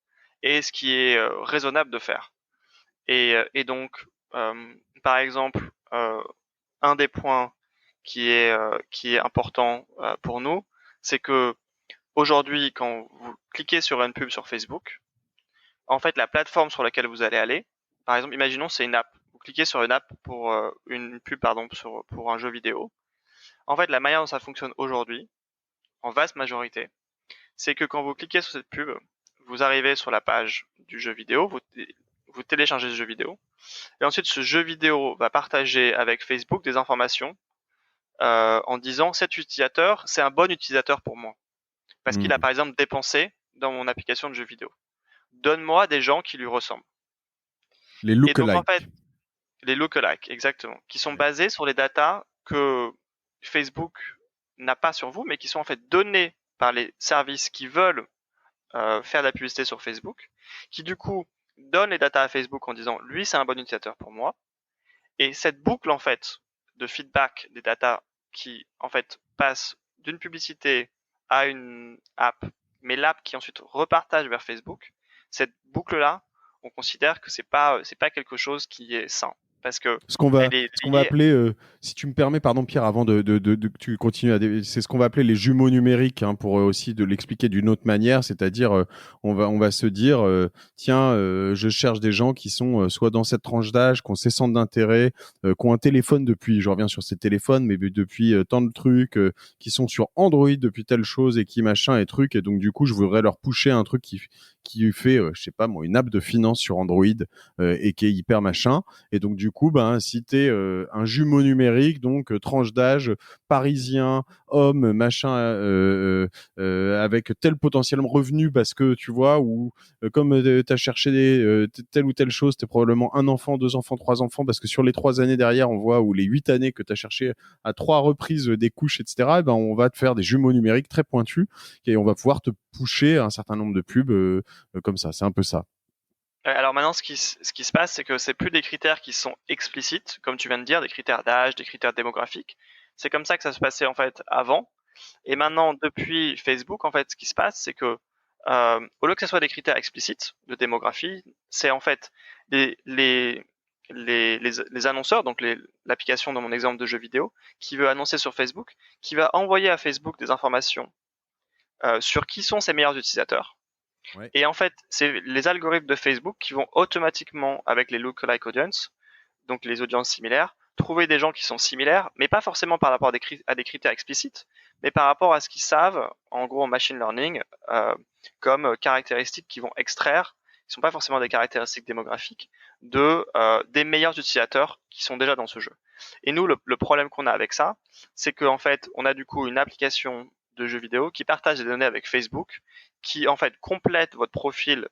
S2: et ce qui est raisonnable de faire. Et donc, par exemple, un des points qui est important pour nous, c'est que aujourd'hui, quand vous cliquez sur une pub sur Facebook, en fait, la plateforme sur laquelle vous allez aller, par exemple, imaginons c'est une app. Vous cliquez sur une app pour une pub, pardon, pour un jeu vidéo. En fait, la manière dont ça fonctionne aujourd'hui, en vaste majorité, c'est que quand vous cliquez sur cette pub, vous arrivez sur la page du jeu vidéo, vous téléchargez ce jeu vidéo, et ensuite ce jeu vidéo va partager avec Facebook des informations en disant cet utilisateur, c'est un bon utilisateur pour moi, parce qu'il a par exemple dépensé dans mon application de jeu vidéo. Donne-moi des gens qui lui ressemblent.
S1: Les
S2: Et donc en
S1: look-alike.
S2: fait, les lookalikes, exactement, qui sont basés sur les datas que Facebook n'a pas sur vous, mais qui sont en fait donnés par les services qui veulent faire de la publicité sur Facebook, qui du coup donnent les datas à Facebook en disant lui c'est un bon utilisateur pour moi. Et cette boucle en fait de feedback des datas qui en fait passe d'une publicité à une app, mais l'app qui ensuite repartage vers Facebook, cette boucle là, on considère que c'est pas quelque chose qui est sain parce que
S1: Ce qu'on va,
S2: elle est
S1: ce qu'on va
S2: liée.
S1: appeler, si tu me permets, pardon Pierre, avant que tu continues, c'est ce qu'on va appeler les jumeaux numériques, hein, pour aussi de l'expliquer d'une autre manière, c'est-à-dire on va se dire, tiens, je cherche des gens qui sont soit dans cette tranche d'âge, qui ont ces centres d'intérêt, qui ont un téléphone depuis, je reviens sur ces téléphones, mais depuis tant de trucs, qui sont sur Android depuis telle chose et qui machin et truc, et donc du coup je voudrais leur pusher un truc qui fait, je sais pas moi, une app de finance sur Android et qui est hyper machin. Et donc, du coup, ben, si tu es un jumeau numérique, donc tranche d'âge, parisien, homme, machin, avec tel potentiel revenu, parce que tu vois, ou comme tu as cherché telle ou telle chose, tu es probablement un enfant, deux enfants, trois enfants, parce que sur les 3 années derrière, on voit, ou les 8 années que tu as cherché à 3 reprises des couches, etc., ben, on va te faire des jumeaux numériques très pointus et on va pouvoir te pusher un certain nombre de pubs comme ça. C'est un peu ça.
S2: Alors maintenant, ce qui se passe, c'est que c'est plus des critères qui sont explicites, comme tu viens de dire, des critères d'âge, des critères démographiques. C'est comme ça que ça se passait en fait avant. Et maintenant, depuis Facebook, en fait, ce qui se passe, c'est que au lieu que ce soit des critères explicites de démographie, c'est en fait les annonceurs, donc l'application dans mon exemple de jeu vidéo, qui veut annoncer sur Facebook, qui va envoyer à Facebook des informations sur qui sont ses meilleurs utilisateurs.
S1: Ouais.
S2: Et en fait, c'est les algorithmes de Facebook qui vont automatiquement, avec les lookalike audience, donc les audiences similaires, trouver des gens qui sont similaires, mais pas forcément par rapport à des critères explicites, mais par rapport à ce qu'ils savent, en gros en machine learning, comme caractéristiques qu'ils vont extraire, qui sont pas forcément des caractéristiques démographiques, des meilleurs utilisateurs qui sont déjà dans ce jeu. Et nous, le problème qu'on a avec ça, c'est qu'en fait, on a du coup une application de jeux vidéo qui partage des données avec Facebook, qui en fait complète votre profil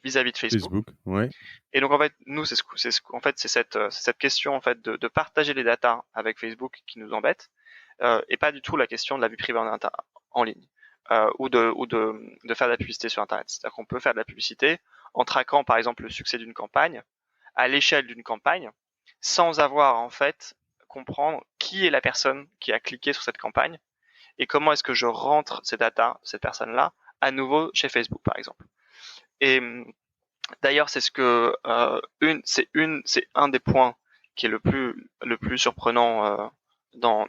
S2: vis-à-vis de Facebook.
S1: Facebook, ouais.
S2: Et donc en fait, nous, c'est cette question en fait de partager les datas avec Facebook qui nous embête, et pas du tout la question de la vie privée en ligne, ou de faire de la publicité sur Internet. C'est-à-dire qu'on peut faire de la publicité en traquant par exemple le succès d'une campagne à l'échelle d'une campagne, sans avoir en fait comprendre qui est la personne qui a cliqué sur cette campagne et comment est-ce que je rentre ces datas de cette personne-là à nouveau chez Facebook par exemple. Et d'ailleurs, c'est ce que c'est un des points qui est le plus surprenant dans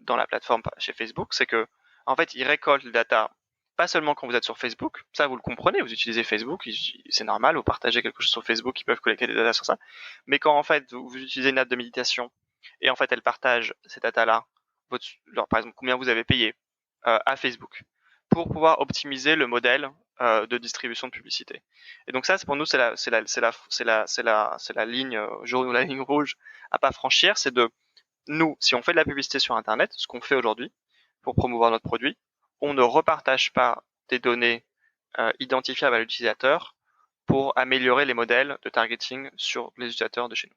S2: la plateforme chez Facebook, c'est que en fait, ils récoltent les data pas seulement quand vous êtes sur Facebook, ça vous le comprenez, vous utilisez Facebook, c'est normal, vous partagez quelque chose sur Facebook, ils peuvent collecter des data sur ça, mais quand en fait vous utilisez une app de méditation et en fait elle partage ces data-là, par exemple combien vous avez payé à Facebook, pour pouvoir optimiser le modèle de distribution de publicité. Et donc ça, pour nous, c'est la ligne jaune ou la ligne rouge à pas franchir. C'est de nous, si on fait de la publicité sur Internet, ce qu'on fait aujourd'hui pour promouvoir notre produit, on ne repartage pas des données identifiables à l'utilisateur pour améliorer les modèles de targeting sur les utilisateurs de chez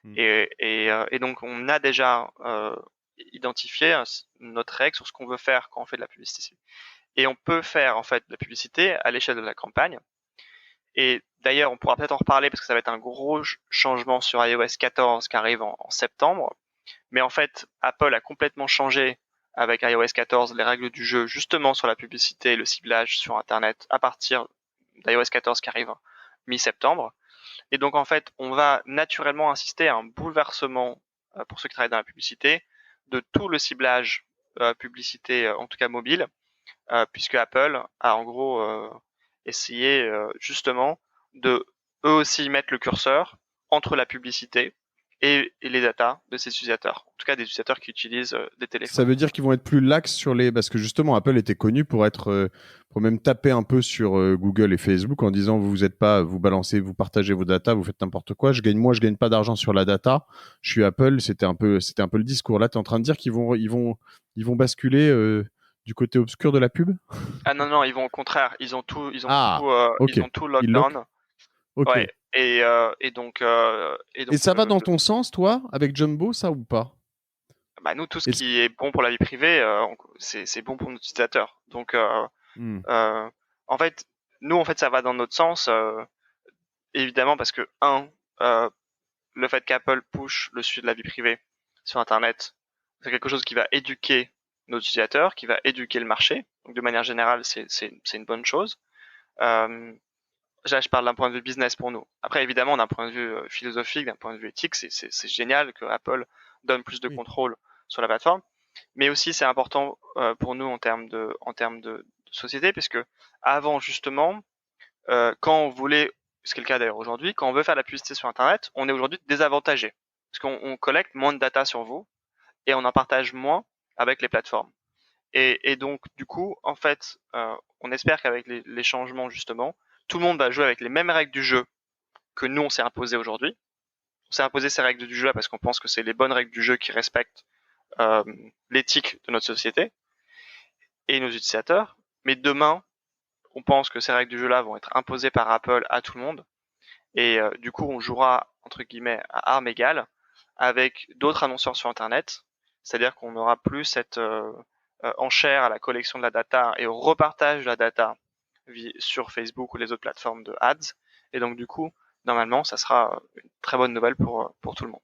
S2: nous. Et donc on a déjà identifié notre règle sur ce qu'on veut faire quand on fait de la publicité. Et on peut faire en fait de la publicité à l'échelle de la campagne. Et d'ailleurs, on pourra peut-être en reparler parce que ça va être un gros changement sur iOS 14 qui arrive en septembre. Mais en fait, Apple a complètement changé avec iOS 14 les règles du jeu justement sur la publicité et le ciblage sur Internet à partir d'iOS 14 qui arrive mi-septembre. Et donc en fait, on va naturellement assister à un bouleversement pour ceux qui travaillent dans la publicité de tout le ciblage publicité, en tout cas mobile, puisque Apple a en gros essayé justement de eux aussi mettre le curseur entre la publicité et les datas de ces utilisateurs, en tout cas des utilisateurs qui utilisent des téléphones.
S1: Ça veut dire qu'ils vont être plus lax sur les... Parce que justement, Apple était connu pour être... pour même taper un peu sur Google et Facebook en disant vous êtes pas, vous balancez, vous partagez vos datas, vous faites n'importe quoi. Je gagne pas d'argent sur la data. Je suis Apple. C'était un peu le discours. Là, tu es en train de dire qu'ils vont basculer du côté obscur de la pub.
S2: Ah non, ils vont au contraire. Ils ont tout
S1: ok.
S2: ils ont tout lockdown.
S1: Ok.
S2: Ouais. Et donc
S1: et ça va dans ton sens, toi, avec Jumbo, ça ou pas?
S2: Bah nous, tout ce qui est bon pour la vie privée, c'est bon pour nos utilisateurs. Donc, en fait, nous, en fait, ça va dans notre sens, évidemment, parce que le fait qu'Apple push le sujet de la vie privée sur Internet, c'est quelque chose qui va éduquer nos utilisateurs, qui va éduquer le marché. Donc, de manière générale, c'est une bonne chose. Là, je parle d'un point de vue business pour nous. Après, évidemment, d'un point de vue philosophique, d'un point de vue éthique, c'est génial que Apple donne plus de contrôle sur la plateforme. Mais aussi, c'est important pour nous en termes de société, puisque avant, justement, quand on voulait, ce qui est le cas d'ailleurs aujourd'hui, quand on veut faire la publicité sur Internet, on est aujourd'hui désavantagé. Parce qu'on collecte moins de data sur vous et on en partage moins avec les plateformes. Et donc, du coup, en fait, on espère qu'avec les changements, justement, tout le monde va jouer avec les mêmes règles du jeu que nous, on s'est imposé aujourd'hui. On s'est imposé ces règles du jeu parce qu'on pense que c'est les bonnes règles du jeu qui respectent l'éthique de notre société et nos utilisateurs. Mais demain, on pense que ces règles du jeu-là vont être imposées par Apple à tout le monde. Et du coup, on jouera, entre guillemets, à armes égales avec d'autres annonceurs sur Internet. C'est-à-dire qu'on n'aura plus cette enchère à la collection de la data et au repartage de la data sur Facebook ou les autres plateformes de ads. Et donc, du coup, normalement, ça sera une très bonne nouvelle pour tout le monde.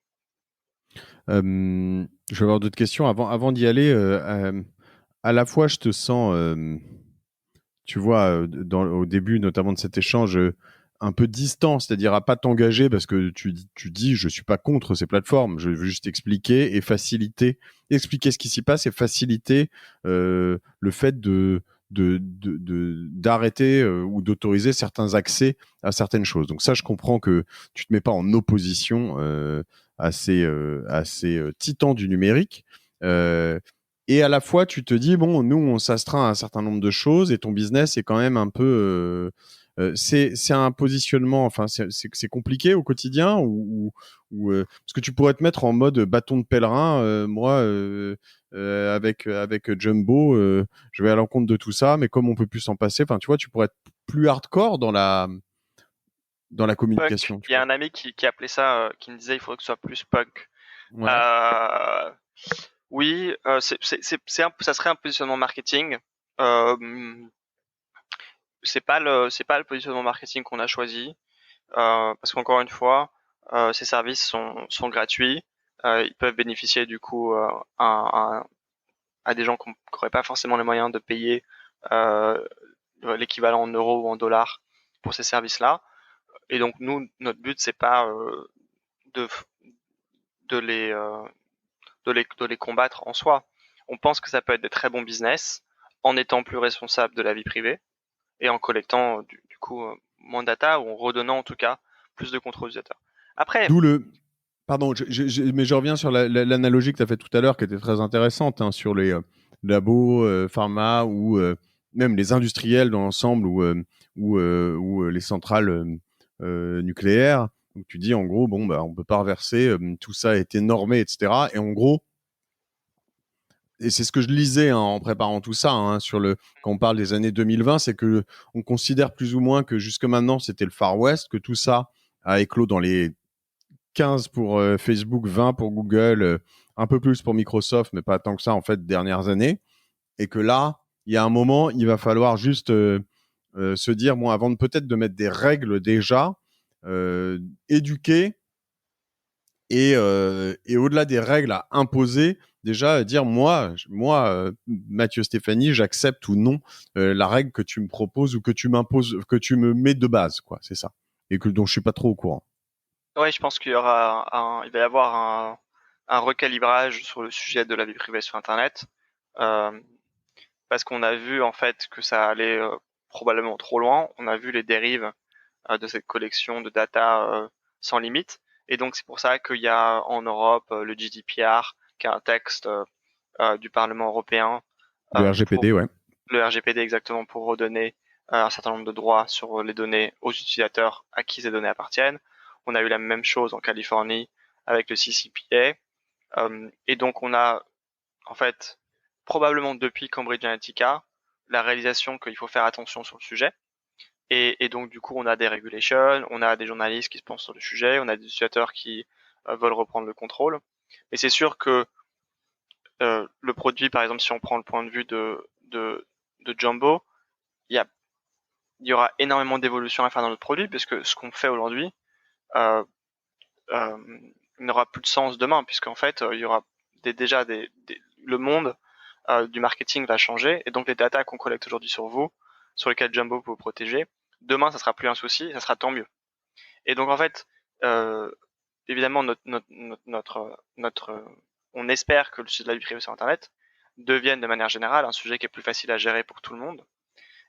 S1: Je vais avoir d'autres questions. Avant d'y aller, à la fois, je te sens, tu vois, au début, notamment de cet échange, un peu distant, c'est-à-dire à pas t'engager parce que tu dis, je suis pas contre ces plateformes, je veux juste expliquer et faciliter, expliquer ce qui s'y passe et faciliter le fait d'arrêter ou d'autoriser certains accès à certaines choses. Donc ça, je comprends que tu te mets pas en opposition à ces titans du numérique. Et à la fois, tu te dis, bon, nous, on s'astreint à un certain nombre de choses et ton business est quand même un peu... c'est un positionnement, enfin, c'est compliqué au quotidien parce que tu pourrais te mettre en mode bâton de pèlerin. Moi, avec Jumbo, je vais à l'encontre de tout ça, mais comme on peut plus s'en passer, enfin, tu vois, tu pourrais être plus hardcore dans la communication.
S2: Punk. Il y a un ami qui appelait ça, qui me disait il faudrait que ce soit plus punk.
S1: Ouais.
S2: Oui, ça serait un positionnement marketing. C'est pas le positionnement marketing qu'on a choisi, parce qu'encore une fois, ces services sont gratuits. Ils peuvent bénéficier du coup à des gens qui n'auraient pas forcément les moyens de payer l'équivalent en euros ou en dollars pour ces services-là. Et donc nous, notre but c'est pas de les combattre en soi. On pense que ça peut être des très bons business en étant plus responsable de la vie privée et en collectant du coup moins de data ou en redonnant en tout cas plus de contrôle utilisateur. Après,
S1: pardon, mais je reviens sur l'analogie que tu as faite tout à l'heure qui était très intéressante sur les labos, pharma ou même les industriels dans l'ensemble ou les centrales nucléaires. Donc tu dis en gros, bon, bah, on peut pas reverser, tout ça a été normé, etc. Et en gros, et c'est ce que je lisais en préparant tout ça, quand on parle des années 2020, c'est que on considère plus ou moins que jusque maintenant c'était le Far West, que tout ça a éclos dans les 15 pour Facebook, 20 pour Google, un peu plus pour Microsoft, mais pas tant que ça en fait dernières années, et que là, il y a un moment, il va falloir juste se dire, bon, avant de peut-être de mettre des règles déjà, éduquer et au-delà des règles à imposer, déjà dire Mathieu Stéphanie, j'accepte ou non la règle que tu me proposes ou que tu m'imposes, que tu me mets de base, quoi. C'est ça. Et dont je suis pas trop au courant.
S2: Ouais, je pense qu'il il va y avoir un recalibrage sur le sujet de la vie privée sur Internet, euh, parce qu'on a vu en fait que ça allait probablement trop loin. On a vu les dérives de cette collection de data sans limite, et donc c'est pour ça qu'il y a en Europe le GDPR, qui est un texte du Parlement européen
S1: Le
S2: pour
S1: RGPD, ouais.
S2: le RGPD exactement pour redonner un certain nombre de droits sur les données aux utilisateurs à qui ces données appartiennent. On a eu la même chose en Californie avec le CCPA. Et donc on a en fait probablement depuis Cambridge Analytica la réalisation qu'il faut faire attention sur le sujet. Et donc du coup on a des regulations, on a des journalistes qui se pensent sur le sujet, on a des utilisateurs qui veulent reprendre le contrôle. Mais c'est sûr que le produit, par exemple, si on prend le point de vue de Jumbo, il y a il y aura énormément d'évolutions à faire dans notre produit, puisque ce qu'on fait aujourd'hui euh, euh, n'aura plus de sens demain, puisqu'en fait, il y aura déjà le monde du marketing va changer, et donc les datas qu'on collecte aujourd'hui sur vous, sur lesquelles Jumbo peut vous protéger, demain, ça sera plus un souci, ça sera tant mieux. Et donc en fait, euh, évidemment, on espère que le sujet de la vie privée sur Internet devienne de manière générale un sujet qui est plus facile à gérer pour tout le monde,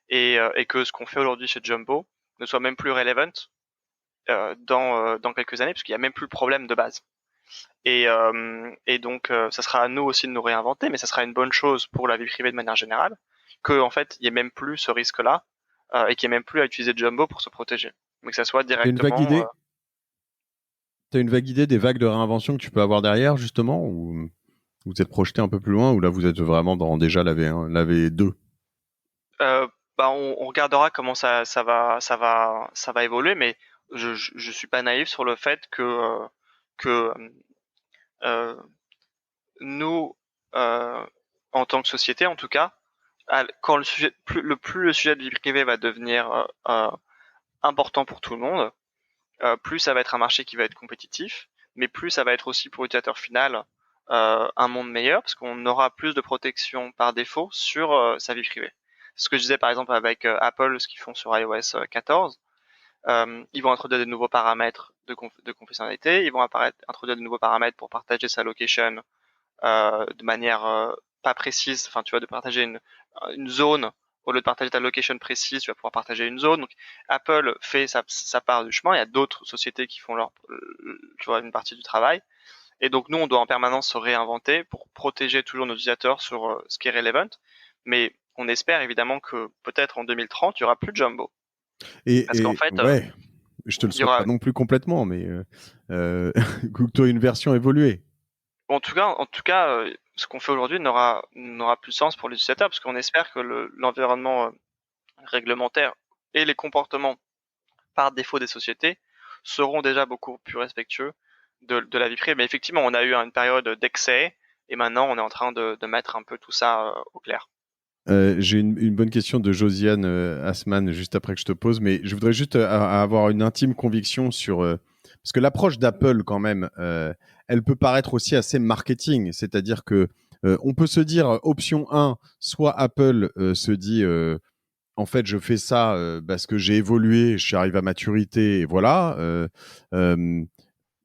S2: et que ce qu'on fait aujourd'hui chez Jumbo ne soit même plus relevant dans quelques années, parce qu'il n'y a même plus le problème de base. Et donc, ça sera à nous aussi de nous réinventer, mais ça sera une bonne chose pour la vie privée de manière générale, que en fait, il n'y ait même plus ce risque-là, et qu'il n'y ait même plus à utiliser Jumbo pour se protéger, mais que ça soit
S1: T'as une vague
S2: directement.
S1: idée T'as une vague idée des vagues de réinvention que tu peux avoir derrière, justement, ou vous êtes projeté un peu plus loin, ou là vous êtes vraiment dans déjà la V1, la V2?
S2: Bah, on regardera comment ça va évoluer, mais je suis pas naïf sur le fait que euh, nous, euh, en tant que société, en tout cas, quand plus le sujet de vie privée va devenir important pour tout le monde, plus ça va être un marché qui va être compétitif, mais plus ça va être aussi pour l'utilisateur final un monde meilleur, parce qu'on aura plus de protection par défaut sur sa vie privée. Ce que je disais par exemple avec Apple, ce qu'ils font sur iOS 14, ils vont introduire de nouveaux paramètres de confidentialité, ils vont introduire de nouveaux paramètres pour partager sa location de manière pas précise, enfin tu vois, de partager une zone au lieu de partager ta location précise, tu vas pouvoir partager une zone. Donc Apple fait sa part du chemin, il y a d'autres sociétés qui font tu vois, une partie du travail. Et donc nous, on doit en permanence se réinventer pour protéger toujours nos utilisateurs sur ce qui est relevant. Mais on espère évidemment que peut-être en 2030, il y aura plus de Jumbo. Parce qu'en
S1: Et
S2: fait,
S1: ouais, je te le
S2: il y
S1: souhaite pas
S2: aura,
S1: non plus complètement, mais que tu aies une version évoluée.
S2: en tout cas, ce qu'on fait aujourd'hui n'aura plus de sens pour les utilisateurs, parce qu'on espère que l'environnement réglementaire et les comportements par défaut des sociétés seront déjà beaucoup plus respectueux de la vie privée. Mais effectivement, on a eu une période d'excès, et maintenant on est en train de mettre un peu tout ça au clair.
S1: J'ai une bonne question de Josiane Asman juste après que je te pose, mais je voudrais juste avoir une intime conviction sur parce que l'approche d'Apple quand même, elle peut paraître aussi assez marketing, c'est-à-dire que on peut se dire option 1, soit Apple se dit en fait je fais ça parce que j'ai évolué, je suis arrivé à maturité et voilà.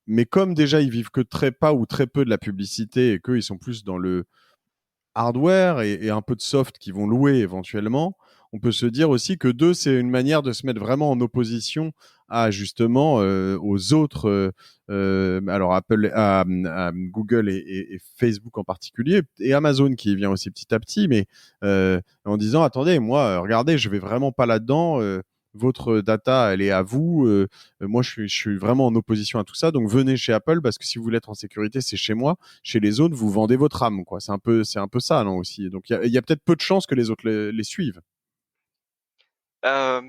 S1: Mais comme déjà ils vivent que pas ou très peu de la publicité et qu'ils sont plus dans le hardware et un peu de soft qui vont louer éventuellement, on peut se dire aussi que deux, c'est une manière de se mettre vraiment en opposition à justement aux autres, alors Apple, à Google et Facebook en particulier, et Amazon qui vient aussi petit à petit, mais en disant attendez, moi, regardez, je vais vraiment pas là-dedans. Votre data, elle est à vous. Moi, je suis vraiment en opposition à tout ça. Donc, venez chez Apple parce que si vous voulez être en sécurité, c'est chez moi. Chez les autres, vous vendez votre âme, quoi. C'est un peu ça, non aussi. Donc, il y a peut-être peu de chances que les autres les suivent.
S2: Euh,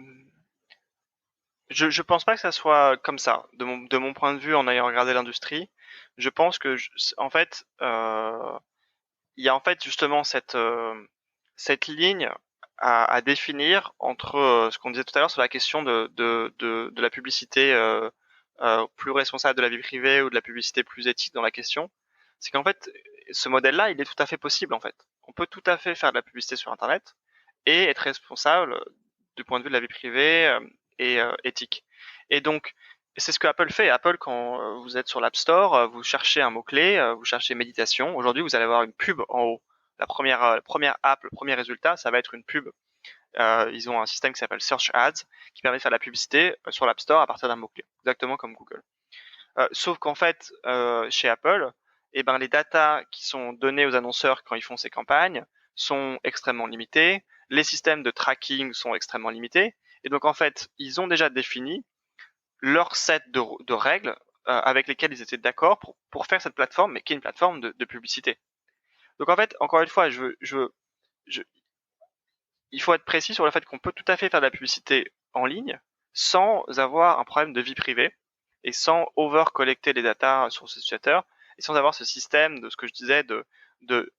S2: je pense pas que ça soit comme ça. De mon point de vue, en ayant regardé l'industrie, je pense que, en fait, il y a en fait justement cette ligne à définir entre ce qu'on disait tout à l'heure sur la question de la publicité plus responsable de la vie privée ou de la publicité plus éthique dans la question. C'est qu'en fait, ce modèle-là, il est tout à fait possible en fait. On peut tout à fait faire de la publicité sur Internet et être responsable du point de vue de la vie privée et éthique. Et donc, c'est ce que Apple fait. Apple, quand vous êtes sur l'App Store, vous cherchez un mot-clé, vous cherchez méditation. Aujourd'hui, vous allez avoir une pub en haut. La première app, le premier résultat, ça va être une pub. Ils ont un système qui s'appelle Search Ads, qui permet de faire de la publicité sur l'App Store à partir d'un mot-clé, exactement comme Google. Sauf qu'en fait, chez Apple, eh ben, les datas qui sont données aux annonceurs quand ils font ces campagnes sont extrêmement limitées. Les systèmes de tracking sont extrêmement limités. Et donc, en fait, ils ont déjà défini leur set de règles avec lesquelles ils étaient d'accord pour faire cette plateforme, mais qui est une plateforme de publicité. Donc, en fait, encore une fois, il faut être précis sur le fait qu'on peut tout à fait faire de la publicité en ligne sans avoir un problème de vie privée et sans over-collecter les datas sur ces utilisateurs et sans avoir ce système de ce que je disais de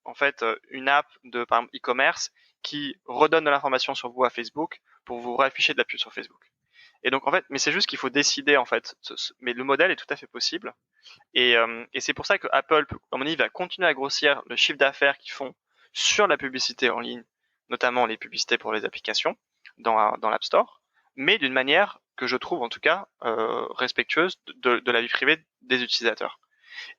S2: en fait une app de par exemple e-commerce qui redonne de l'information sur vous à Facebook pour vous réafficher de la pub sur Facebook. Et donc en fait, mais c'est juste qu'il faut décider en fait. Mais le modèle est tout à fait possible et c'est pour ça que Apple, à mon avis, va continuer à grossir le chiffre d'affaires qu'ils font sur la publicité en ligne, notamment les publicités pour les applications dans l'App Store, mais d'une manière que je trouve en tout cas respectueuse de la vie privée des utilisateurs.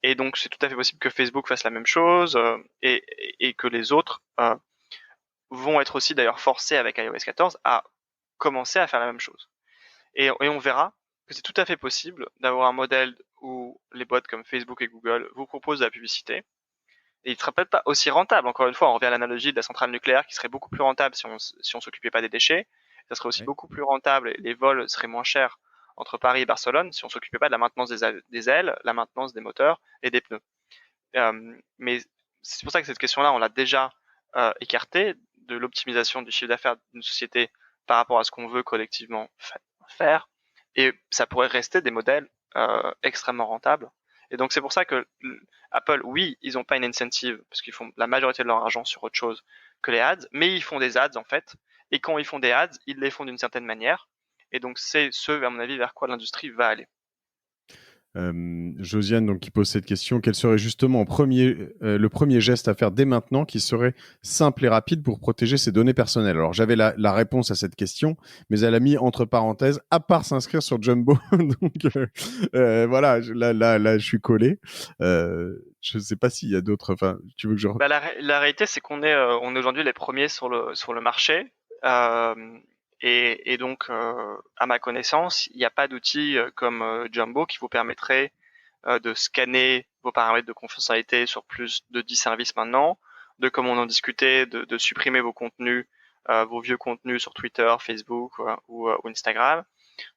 S2: Et donc c'est tout à fait possible que Facebook fasse la même chose et que les autres vont être aussi d'ailleurs forcés avec iOS 14 à commencer à faire la même chose. Et on verra que c'est tout à fait possible d'avoir un modèle où les boîtes comme Facebook et Google vous proposent de la publicité. Et il ne sera peut-être pas aussi rentable. Encore une fois, on revient à l'analogie de la centrale nucléaire qui serait beaucoup plus rentable si on s'occupait pas des déchets. Ça serait aussi beaucoup plus rentable et les vols seraient moins chers entre Paris et Barcelone si on s'occupait pas de la maintenance des ailes, la maintenance des moteurs et des pneus. Mais c'est pour ça que cette question-là, on l'a déjà écartée de l'optimisation du chiffre d'affaires d'une société par rapport à ce qu'on veut collectivement faire. Et ça pourrait rester des modèles extrêmement rentables. Et donc c'est pour ça que Apple, oui, ils n'ont pas une incentive parce qu'ils font la majorité de leur argent sur autre chose que les ads, mais ils font des ads en fait. Et quand ils font des ads, ils les font d'une certaine manière. Et donc c'est ce, à mon avis, vers quoi l'industrie va aller.
S1: Josiane, donc, qui pose cette question, quel serait justement le premier geste à faire dès maintenant qui serait simple et rapide pour protéger ses données personnelles? Alors, j'avais la réponse à cette question, mais elle a mis entre parenthèses, à part s'inscrire sur Jumbo. Donc, voilà, là, je suis collé. Je ne sais pas s'il y a d'autres. Enfin, tu veux que je...
S2: Bah, la réalité, c'est qu'on est aujourd'hui les premiers sur le marché. Et donc, à ma connaissance, il n'y a pas d'outil comme Jumbo qui vous permettrait de scanner vos paramètres de confidentialité sur plus de 10 services maintenant, de comme on en discutait, de supprimer vos contenus, vos vieux contenus sur Twitter, Facebook ou Instagram.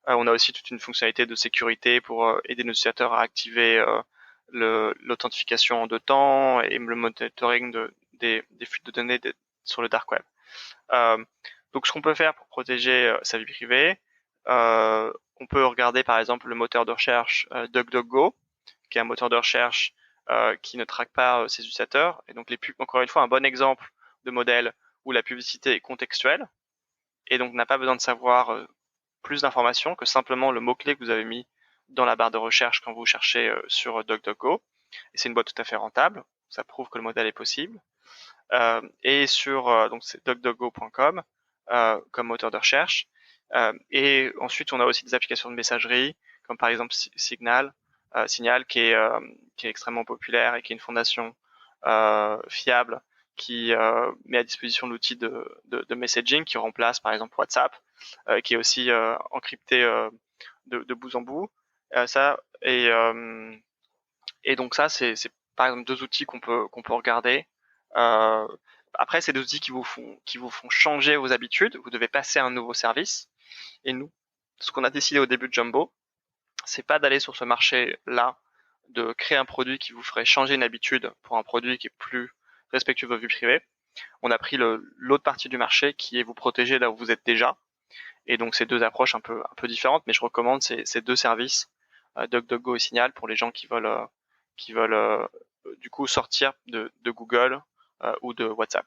S2: On a aussi toute une fonctionnalité de sécurité pour aider nos utilisateurs à activer l'authentification en 2 temps et le monitoring des fuites de données sur le dark web. Donc ce qu'on peut faire pour protéger sa vie privée, on peut regarder par exemple le moteur de recherche DuckDuckGo, qui est un moteur de recherche qui ne traque pas ses utilisateurs. Et donc encore une fois, un bon exemple de modèle où la publicité est contextuelle et donc n'a pas besoin de savoir plus d'informations que simplement le mot-clé que vous avez mis dans la barre de recherche quand vous cherchez sur DuckDuckGo. Et c'est une boîte tout à fait rentable. Ça prouve que le modèle est possible. Et sur donc c'est duckduckgo.com comme moteur de recherche. Et ensuite, on a aussi des applications de messagerie, comme par exemple Signal, qui est extrêmement populaire et qui est une fondation fiable qui met à disposition l'outil de messaging qui remplace par exemple WhatsApp, qui est aussi encrypté de bout en bout. Ça et donc ça c'est par exemple 2 outils qu'on peut regarder. Après, c'est des outils qui vous font changer vos habitudes. Vous devez passer à un nouveau service. Et nous, ce qu'on a décidé au début de Jumbo, c'est pas d'aller sur ce marché-là, de créer un produit qui vous ferait changer une habitude pour un produit qui est plus respectueux de vos vies privées. On a pris l'autre partie du marché qui est vous protéger là où vous êtes déjà. Et donc, c'est 2 approches un peu différentes, mais je recommande ces 2 services, DuckDuckGo et Signal, pour les gens qui veulent du coup sortir de Google ou de WhatsApp.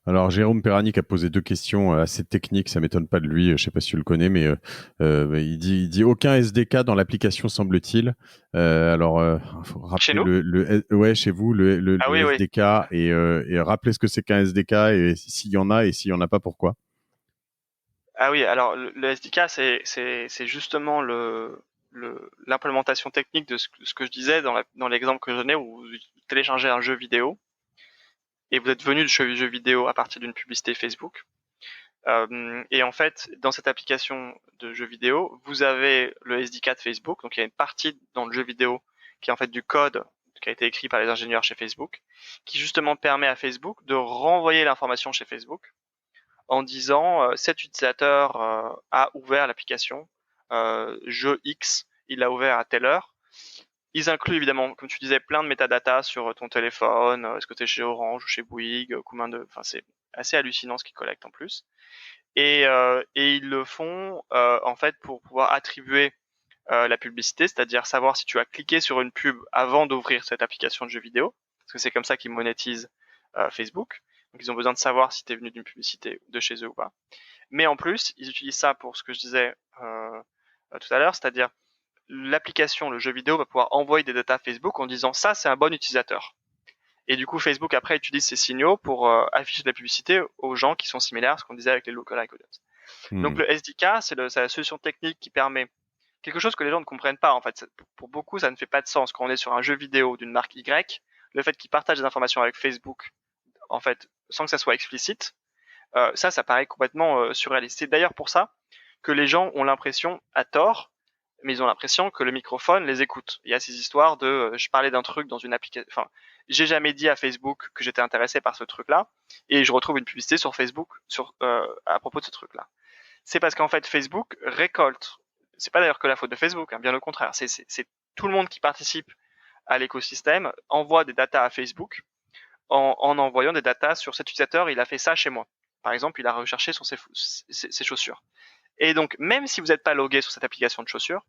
S1: Alors, Jérôme Perrani qui a posé deux questions assez techniques, ça m'étonne pas de lui, je sais pas si tu le connais, mais il dit aucun SDK dans l'application, semble-t-il. Alors, faut
S2: Chez
S1: rappeler
S2: nous?
S1: ouais, chez vous,
S2: Ah
S1: le
S2: oui, oui.
S1: SDK et rappeler ce que c'est qu'un SDK et s'il y en a et s'il y en a pas, pourquoi.
S2: Ah oui, alors le SDK, c'est justement l'implémentation technique de ce que je disais dans l'exemple que je donnais où vous téléchargez un jeu vidéo et vous êtes venu de ce jeu vidéo à partir d'une publicité Facebook. Et en fait, dans cette application de jeu vidéo, vous avez le SDK de Facebook. Donc il y a une partie dans le jeu vidéo qui est en fait du code qui a été écrit par les ingénieurs chez Facebook, qui justement permet à Facebook de renvoyer l'information chez Facebook en disant cet utilisateur a ouvert l'application jeu X, il l'a ouvert à telle heure. Ils incluent évidemment, comme tu disais, plein de métadatas sur ton téléphone, est-ce que tu es chez Orange ou chez Bouygues, combien de, enfin c'est assez hallucinant ce qu'ils collectent en plus. Et ils le font en fait pour pouvoir attribuer la publicité, c'est-à-dire savoir si tu as cliqué sur une pub avant d'ouvrir cette application de jeu vidéo, parce que c'est comme ça qu'ils monétisent Facebook. Donc ils ont besoin de savoir si tu es venu d'une publicité de chez eux ou pas. Mais en plus, ils utilisent ça pour ce que je disais tout à l'heure, c'est-à-dire l'application, le jeu vidéo va pouvoir envoyer des datas à Facebook en disant ça c'est un bon utilisateur. Et du coup, Facebook après utilise ces signaux pour afficher de la publicité aux gens qui sont similaires à ce qu'on disait avec les lookalike audience. Donc
S1: Hmm.
S2: le SDK, c'est la solution technique qui permet quelque chose que les gens ne comprennent pas. En fait, pour beaucoup, ça ne fait pas de sens. Quand on est sur un jeu vidéo d'une marque Y, le fait qu'ils partagent des informations avec Facebook, en fait, sans que ça soit explicite, ça paraît complètement surréaliste. C'est d'ailleurs pour ça que les gens ont l'impression, à tort, mais ils ont l'impression que le microphone les écoute. Il y a ces histoires de je parlais d'un truc dans une application, enfin, j'ai jamais dit à Facebook que j'étais intéressé par ce truc-là, et je retrouve une publicité sur Facebook à propos de ce truc-là. C'est parce qu'en fait Facebook récolte. C'est pas d'ailleurs que la faute de Facebook, hein, bien au contraire. C'est tout le monde qui participe à l'écosystème envoie des datas à Facebook en envoyant des datas sur cet utilisateur. Il a fait ça chez moi. Par exemple, il a recherché sur ses chaussures. Et donc, même si vous n'êtes pas logué sur cette application de chaussures,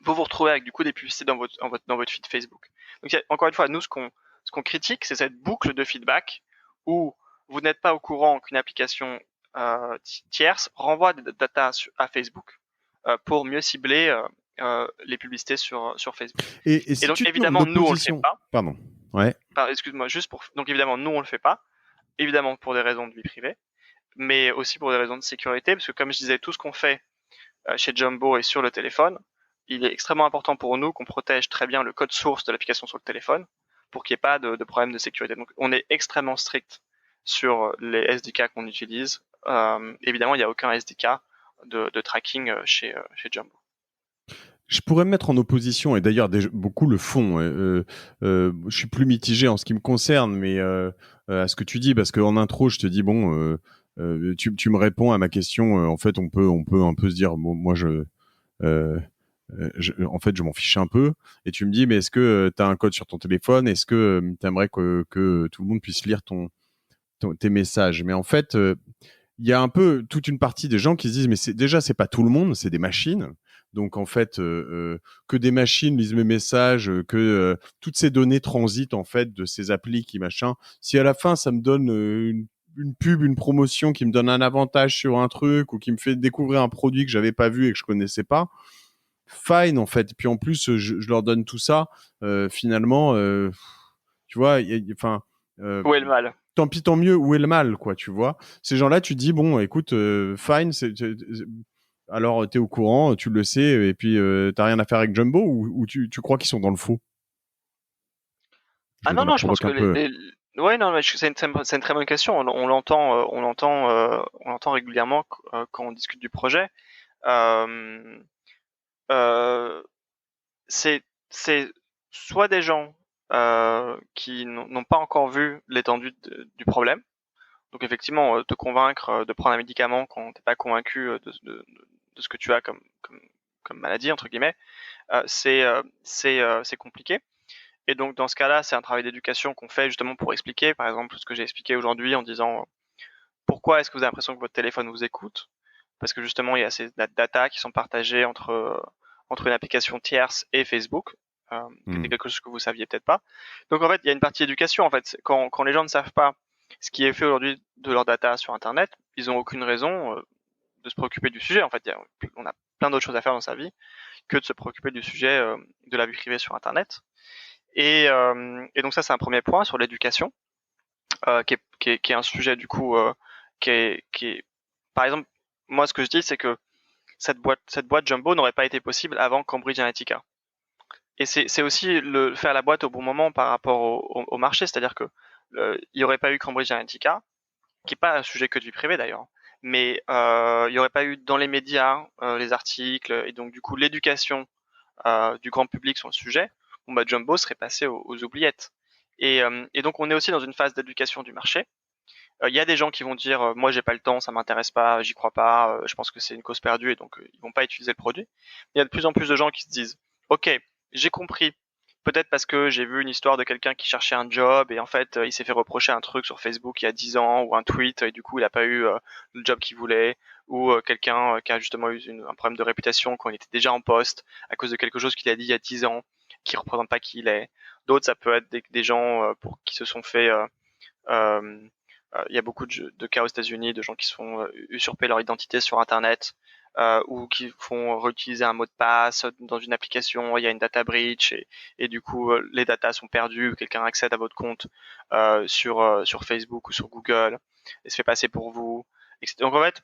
S2: vous vous retrouvez avec du coup des publicités dans votre feed Facebook. Donc, encore une fois, nous, ce qu'on critique, c'est cette boucle de feedback où vous n'êtes pas au courant qu'une application tierce renvoie des datas à Facebook pour mieux cibler les publicités sur Facebook.
S1: Et
S2: Et
S1: si
S2: donc,
S1: tu te mets en
S2: évidemment, nous, on le fait
S1: opposition,
S2: pas.
S1: pardon, ouais.
S2: Excuse-moi, donc évidemment, nous, on le fait pas. Évidemment, pour des raisons de vie privée, mais aussi pour des raisons de sécurité, parce que comme je disais, tout ce qu'on fait chez Jumbo et sur le téléphone, il est extrêmement important pour nous qu'on protège très bien le code source de l'application sur le téléphone pour qu'il n'y ait pas de problème de sécurité. Donc on est extrêmement strict sur les SDK qu'on utilise. Évidemment, il n'y a aucun SDK de tracking chez Jumbo.
S1: Je pourrais me mettre en opposition, et d'ailleurs beaucoup le font. Je suis plus mitigé en ce qui me concerne, mais à ce que tu dis, parce qu'en intro, je te dis bon, tu me réponds à ma question. En fait, on peut un peu se dire, bon, moi en fait, je m'en fiche un peu. Et tu me dis, mais est-ce que tu as un code sur ton téléphone? Est-ce que tu aimerais que tout le monde puisse lire tes messages? Mais en fait, il y a un peu toute une partie des gens qui se disent, mais c'est pas tout le monde, c'est des machines. Donc en fait, que des machines lisent mes messages, que toutes ces données transitent en fait de ces applis qui machin. Si à la fin ça me donne une pub, une promotion qui me donne un avantage sur un truc ou qui me fait découvrir un produit que j'avais pas vu et que je connaissais pas, fine en fait. Puis en plus, je leur donne tout ça. Finalement, tu vois, enfin.
S2: Où est le mal?
S1: Tant pis, tant mieux, où est le mal, quoi, tu vois. Ces gens-là, tu dis, bon, écoute, fine, alors t'es au courant, tu le sais, et puis t'as rien à faire avec Jumbo, ou tu crois qu'ils sont dans le faux?
S2: Ah
S1: Je
S2: non,
S1: la
S2: non, je pense
S1: provoque
S2: que
S1: un peu.
S2: ouais, non, mais c'est une très bonne question. On l'entend régulièrement quand on discute du projet. Euh, euh, c'est soit des gens qui n'ont pas encore vu l'étendue du problème. Donc effectivement, te convaincre de prendre un médicament quand t'es pas convaincu de ce que tu as comme maladie entre guillemets, c'est compliqué. Et donc dans ce cas-là, c'est un travail d'éducation qu'on fait justement pour expliquer, par exemple, ce que j'ai expliqué aujourd'hui en disant pourquoi est-ce que vous avez l'impression que votre téléphone vous écoute? Parce que justement, il y a ces data qui sont partagées entre une application tierce et Facebook, qui était
S1: Hmm.
S2: quelque chose que vous saviez peut-être pas. Donc en fait, il y a une partie éducation. En fait, quand les gens ne savent pas ce qui est fait aujourd'hui de leur data sur Internet, ils ont aucune raison de se préoccuper du sujet. En fait, on a plein d'autres choses à faire dans sa vie que de se préoccuper du sujet de la vie privée sur Internet. Et donc ça, c'est un premier point sur l'éducation, qui est un sujet du coup qui est, par exemple, moi ce que je dis, c'est que cette boîte Jumbo n'aurait pas été possible avant Cambridge Analytica. Et c'est aussi faire la boîte au bon moment par rapport au marché, c'est-à-dire que il n'y aurait pas eu Cambridge Analytica, qui est pas un sujet que de vie privée d'ailleurs, mais il n'y aurait pas eu dans les médias les articles et donc du coup l'éducation du grand public sur le sujet. Bon bah Jumbo serait passé aux oubliettes. Et donc on est aussi dans une phase d'éducation du marché. Il y a des gens qui vont dire moi j'ai pas le temps, ça m'intéresse pas, j'y crois pas, je pense que c'est une cause perdue et donc ils vont pas utiliser le produit. Il y a de plus en plus de gens qui se disent ok, j'ai compris. Peut-être parce que j'ai vu une histoire de quelqu'un qui cherchait un job et en fait il s'est fait reprocher un truc sur Facebook il y a 10 ans ou un tweet et du coup il a pas eu le job qu'il voulait ou quelqu'un qui a justement eu un problème de réputation quand il était déjà en poste à cause de quelque chose qu'il a dit il y a 10 ans qui représente pas qui il est. D'autres ça peut être des gens pour qui se sont fait euh, il y a beaucoup de cas aux États-Unis de gens qui se font usurper leur identité sur Internet ou qui font réutiliser un mot de passe dans une application. Il y a une data breach et du coup les datas sont perdues. Quelqu'un accède à votre compte sur Facebook ou sur Google et se fait passer pour vous. Donc en fait,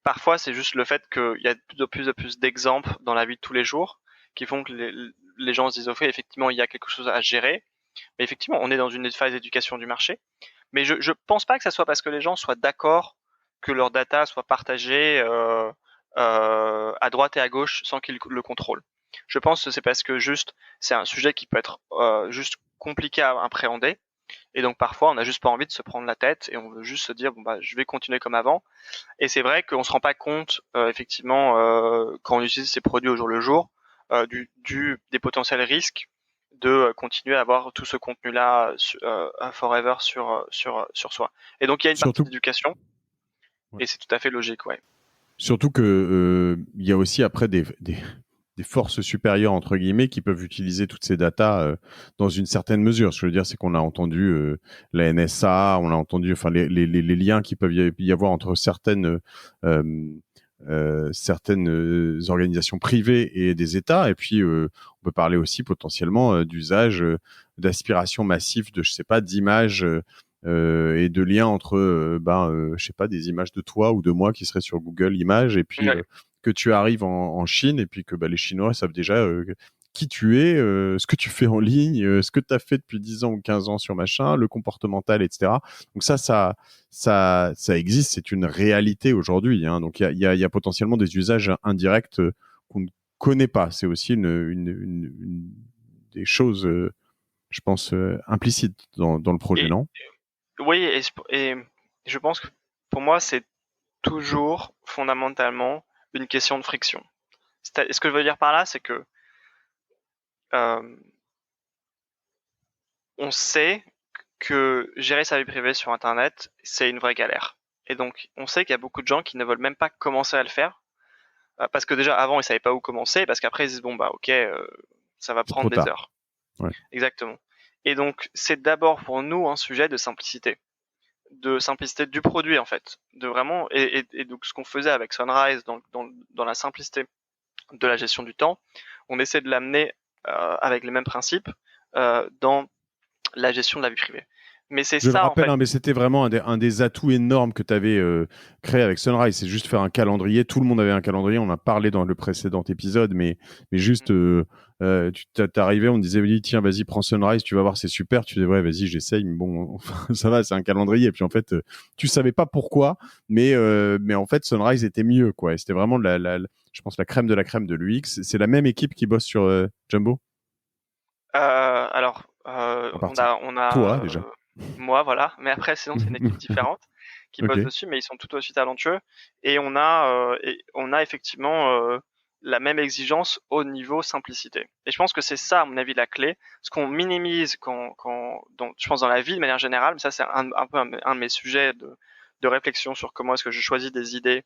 S2: parfois c'est juste le fait qu'il y a de plus en plus d'exemples dans la vie de tous les jours qui font que les gens se disent au fait effectivement il y a quelque chose à gérer. Mais effectivement, on est dans une phase d'éducation du marché. Mais je pense pas que ça soit parce que les gens soient d'accord que leurs data soient partagées à droite et à gauche sans qu'ils le contrôlent. Je pense que c'est parce que juste c'est un sujet qui peut être juste compliqué à appréhender et donc parfois on n'a juste pas envie de se prendre la tête et on veut juste se dire bon bah je vais continuer comme avant. Et c'est vrai qu'on se rend pas compte effectivement quand on utilise ces produits au jour le jour des potentiels risques de continuer à avoir tout ce contenu-là forever sur soi. Et donc il y a une partie
S1: Surtout,
S2: d'éducation,
S1: ouais.
S2: et c'est tout à fait logique, ouais.
S1: Surtout que il y a aussi après des forces supérieures entre guillemets qui peuvent utiliser toutes ces datas dans une certaine mesure. Ce que je veux dire, c'est qu'on a entendu la NSA, on a entendu enfin les liens qui peuvent y avoir entre certaines organisations privées et des États. Et puis on peut parler aussi potentiellement d'usage d'aspiration massive de je sais pas d'images. Et de liens entre je sais pas des images de toi ou de moi qui seraient sur Google Images et puis
S2: Ouais.
S1: que tu arrives en Chine et puis que les Chinois savent déjà qui tu es, ce que tu fais en ligne, ce que tu as fait depuis 10 ans ou 15 ans sur machin, le comportemental, etc. Donc ça existe, c'est une réalité aujourd'hui. Hein. Donc il y a potentiellement des usages indirects qu'on ne connaît pas. C'est aussi une des choses, je pense, implicites dans le projet,
S2: Et
S1: non?
S2: oui, et je pense que pour moi c'est toujours fondamentalement une question de friction. Ce que je veux dire par là, c'est que euh, on sait que gérer sa vie privée sur Internet, c'est une vraie galère. Et donc, on sait qu'il y a beaucoup de gens qui ne veulent même pas commencer à le faire, parce que déjà avant, ils savaient pas où commencer, parce qu'après, ils se disent, bon, bah, ok, ça va
S1: C'est trop
S2: prendre des
S1: tard.
S2: heures.
S1: Ouais.
S2: Exactement. Et donc, c'est d'abord pour nous un sujet de simplicité du produit, en fait. De vraiment, et donc, ce qu'on faisait avec Sunrise dans la simplicité de la gestion du temps, on essaie de l'amener avec les mêmes principes dans la gestion de la vie privée. Mais c'est
S1: Je le
S2: ça, en
S1: rappelle,
S2: fait.
S1: hein, mais c'était vraiment un des atouts énormes que tu avais créé avec Sunrise. C'est juste faire un calendrier. Tout le monde avait un calendrier. On en a parlé dans le précédent épisode, mais juste, tu t'arrivais, on te disait, oui, tiens, vas-y, prends Sunrise, tu vas voir, c'est super. Tu disais, ouais, vas-y, j'essaye. Mais bon, enfin, ça va, c'est un calendrier. Et puis en fait, tu savais pas pourquoi, mais en fait, Sunrise était mieux, quoi. Et c'était vraiment, je pense, la crème de l'UX. C'est la même équipe qui bosse sur Jumbo,
S2: Alors,
S1: en partie. Toi, déjà.
S2: moi, voilà. Mais après, sinon, c'est une équipe différente qui
S1: Ok.
S2: bosse dessus, mais ils sont tout aussi talentueux. Et on a effectivement la même exigence au niveau simplicité. Et je pense que c'est ça, à mon avis, la clé. Ce qu'on minimise je pense dans la vie de manière générale, mais ça, c'est un peu un de mes sujets de réflexion sur comment est-ce que je choisis des idées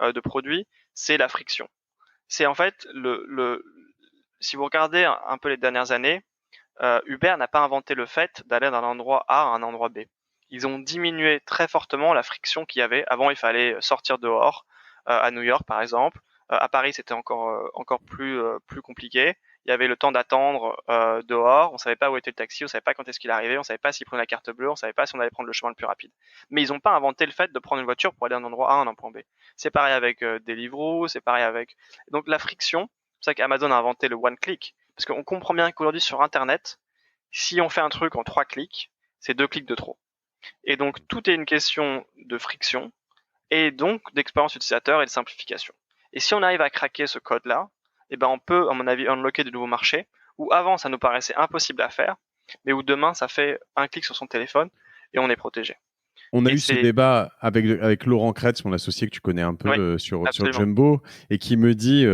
S2: de produits, c'est la friction. C'est en fait si vous regardez un peu les dernières années, Uber n'a pas inventé le fait d'aller d'un endroit A à un endroit B. ils ont diminué très fortement la friction qu'il y avait. Avant, il fallait sortir dehors, à New York par exemple. À Paris, c'était encore plus compliqué. Il y avait le temps d'attendre dehors. On savait pas où était le taxi, on savait pas quand est-ce qu'il arrivait, on savait pas s'il prenait la carte bleue, on savait pas si on allait prendre le chemin le plus rapide. Mais ils n'ont pas inventé le fait de prendre une voiture pour aller d'un endroit A à un point B. C'est pareil avec Deliveroo, c'est pareil avec. Donc la friction, c'est ça qu'Amazon a inventé le one click, parce qu'on comprend bien qu'aujourd'hui sur Internet, si on fait un truc en 3 clics, c'est 2 clics de trop. Et donc tout est une question de friction et donc d'expérience utilisateur et de simplification. Et si on arrive à craquer ce code-là, eh ben on peut, à mon avis, unlocker de nouveaux marchés où avant ça nous paraissait impossible à faire, mais où demain ça fait un clic sur son téléphone et on est protégé.
S1: On a
S2: Et
S1: eu ce débat avec Laurent Kretz, mon associé que tu connais un peu,
S2: oui,
S1: sur
S2: absolument.
S1: Jumbo, et qui me dit